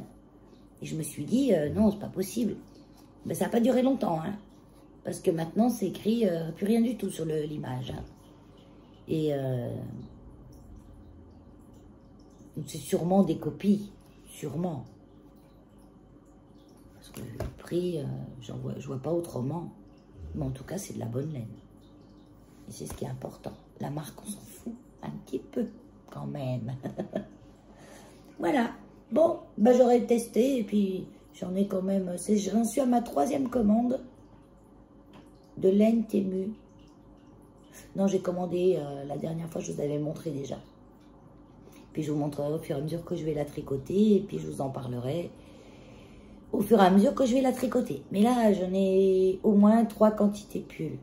Et je me suis dit, non, c'est pas possible. Mais ça n'a pas duré longtemps, hein, parce que maintenant, c'est écrit plus rien du tout sur l'image. Hein. Et c'est sûrement des copies, sûrement. Parce que le prix, je vois pas autrement. Mais en tout cas, c'est de la bonne laine. Et c'est ce qui est important. La marque, on s'en fout un petit peu quand même. Voilà. Bon, ben j'aurais testé et puis j'en ai quand même... J'en suis à ma 3e commande de laine Temu. Non, j'ai commandé la dernière fois, je vous avais montré déjà. Puis je vous montrerai au fur et à mesure que je vais la tricoter et puis je vous en parlerai au fur et à mesure que je vais la tricoter. Mais là, j'en ai au moins 3 quantités de pulls.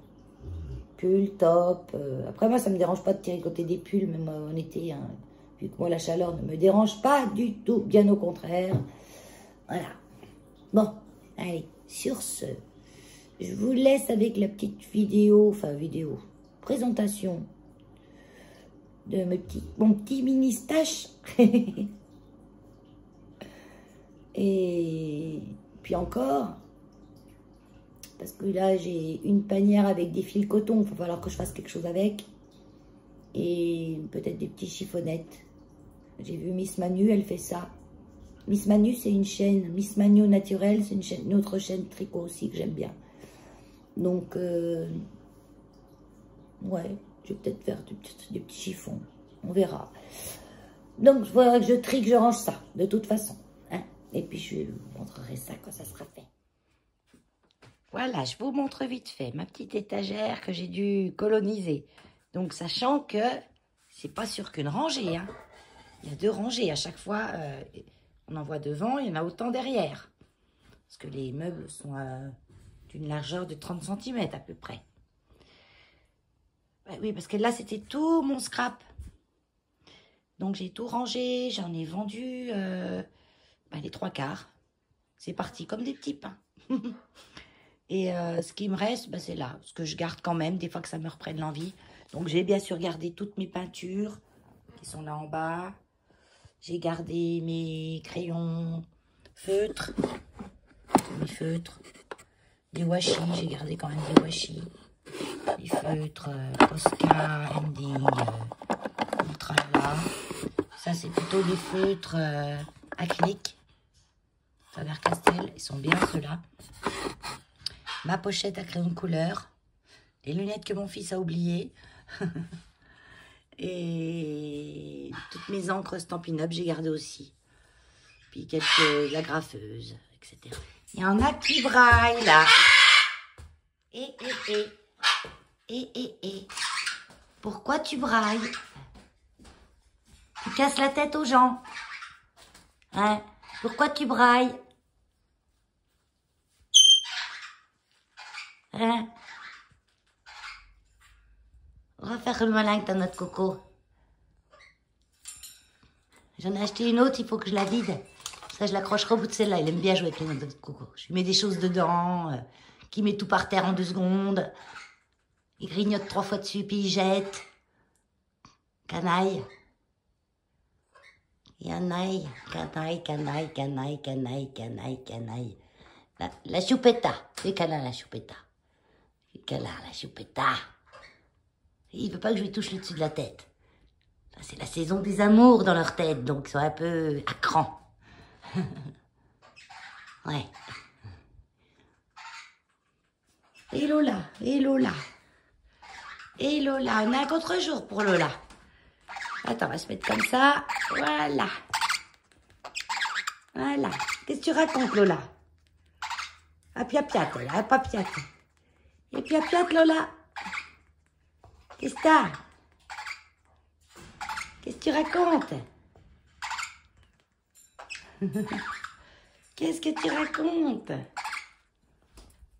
Pulls, top. Après, moi, ça ne me dérange pas de tricoter des pulls, même en été. Hein, vu que moi, la chaleur ne me dérange pas du tout. Bien au contraire. Voilà. Bon, allez. Sur ce, je vous laisse avec la petite vidéo, présentation de mon petit mini stash. Et puis encore, parce que là j'ai une panière avec des fils coton, il va falloir que je fasse quelque chose avec. Et peut-être des petits chiffonnettes. J'ai vu Miss Manu, elle fait ça. Miss Manu, c'est une chaîne. Miss Manu Naturel, c'est une autre chaîne tricot aussi que j'aime bien. Donc, ouais, je vais peut-être faire des petits chiffons. On verra. Donc, il faudra que je trie, que je range ça, de toute façon. Hein. Et puis, je vous montrerai ça quand ça sera fait. Voilà, je vous montre vite fait ma petite étagère que j'ai dû coloniser. Donc, sachant que c'est pas sûr qu'une rangée. Hein. Il y a 2 rangées. À chaque fois, on en voit devant, il y en a autant derrière. Parce que les meubles sont d'une largeur de 30 cm à peu près. Oui, parce que là, c'était tout mon scrap. Donc, j'ai tout rangé. J'en ai vendu les 3/4. C'est parti comme des petits pains. Et ce qui me reste, c'est là. Ce que je garde quand même, des fois que ça me reprenne l'envie. Donc, j'ai bien sûr gardé toutes mes peintures qui sont là en bas. J'ai gardé mes crayons feutres. Mes feutres. Des washi, j'ai gardé quand même des washi. Des feutres Posca, Ending, Ultrala. Ça, c'est plutôt des feutres acryliques. Faber-Castell, ils sont bien ceux-là. Ma pochette à crayon de couleur. Les lunettes que mon fils a oubliées. Et toutes mes encres Stampin' Up, j'ai gardé aussi. Puis quelques agrafeuses, etc. Il y en a qui braillent là. Et. Pourquoi tu brailles? Tu casses la tête aux gens. Hein? Pourquoi tu brailles? Hein? On va faire le malin que t'as notre coco. J'en ai acheté une autre, il faut que je la vide. Ça, je l'accrocherai au bout de celle-là. Il aime bien jouer avec les notes de coco. Je lui mets des choses dedans, qui met tout par terre en 2 secondes. Il grignote 3 fois dessus, puis il jette. Canaille. Canaille. La choupetta. C'est canard la choupetta. C'est canard la choupetta. Il veut pas que je lui touche le dessus de la tête. C'est la saison des amours dans leur tête, donc ils sont un peu à cran. Ouais. Et Lola, et Lola. Et Lola, on a un contre-jour pour Lola. Attends, on va se mettre comme ça. Voilà. Voilà. Qu'est-ce que tu racontes, Lola? Ah, piat-piat, Lola, ah, pas piat. Et piat-piat, Lola. Qu'est-ce que t'as? Qu'est-ce que tu racontes? Qu'est-ce que tu racontes?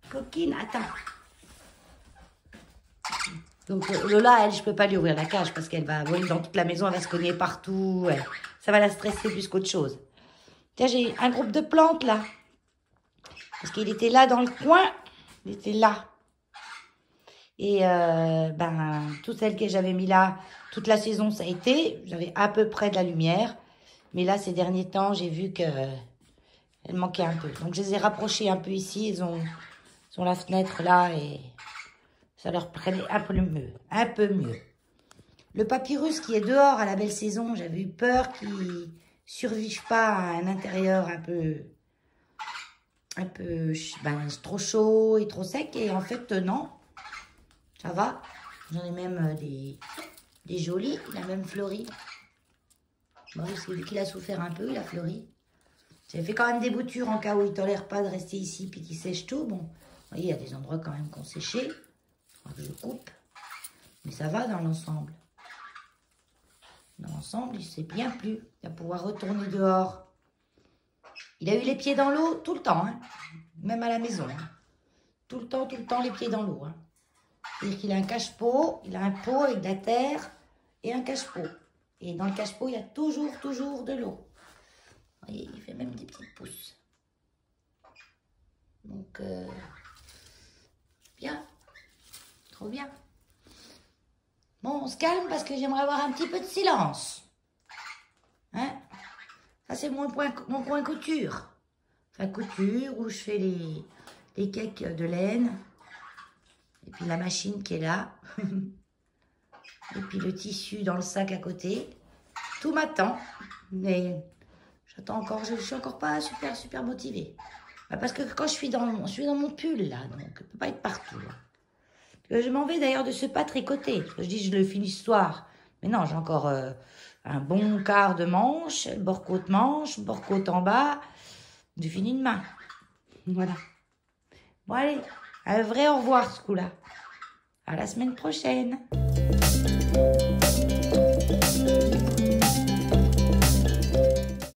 Coquine, attends. Donc Lola, elle, je peux pas lui ouvrir la cage parce qu'elle va voler dans toute la maison, elle va se cogner partout. Ça va la stresser plus qu'autre chose. Tiens, j'ai un groupe de plantes là. Parce qu'il était là dans le coin. Il était là. Et toutes celles que j'avais mis là, toute la saison, ça a été. J'avais à peu près de la lumière. Mais là, ces derniers temps, j'ai vu que elle manquait un peu. Donc, je les ai rapprochées un peu ici. Ils ont la fenêtre là et ça leur prenait un peu mieux. Un peu mieux. Le papyrus qui est dehors à la belle saison, j'avais eu peur qu'il ne survive pas à un intérieur un peu trop chaud et trop sec. Et en fait, non. Ça va. J'en ai même des jolis. Il a même fleuri. Bon, parce que vu qu'il a souffert un peu, il a fleuri. J'ai fait quand même des boutures en cas où il ne tolère pas de rester ici puis qu'il sèche tout. Bon, vous voyez, il y a des endroits quand même qu'on séché. Je coupe. Mais ça va dans l'ensemble. Dans l'ensemble, il s'est bien plu. Il va pouvoir retourner dehors. Il a eu les pieds dans l'eau tout le temps. Hein. Même à la maison. Hein. Tout le temps, les pieds dans l'eau. Hein. C'est-à-dire qu'il a un cache-pot. Il a un pot avec de la terre et un cache-pot. Et dans le cache-pot, il y a toujours de l'eau. Vous voyez, il fait même des petites pousses. Donc, bien. Trop bien. Bon, on se calme parce que j'aimerais avoir un petit peu de silence. Hein? Ça, c'est mon coin couture. Enfin, couture, où je fais les cakes de laine. Et puis la machine qui est là. Et puis le tissu dans le sac à côté. Tout m'attend. Mais j'attends encore, je suis encore pas super motivée. Bah, parce que quand je suis dans mon pull, là, donc je peux pas être partout. Je m'en vais d'ailleurs de ce pas tricoté. Je dis, je le finis ce soir. Mais non, j'ai encore un bon quart de manche, bord-côte manche, bord-côte en bas. J'ai fini demain. Voilà. Bon, allez, un vrai au revoir ce coup-là. À la semaine prochaine.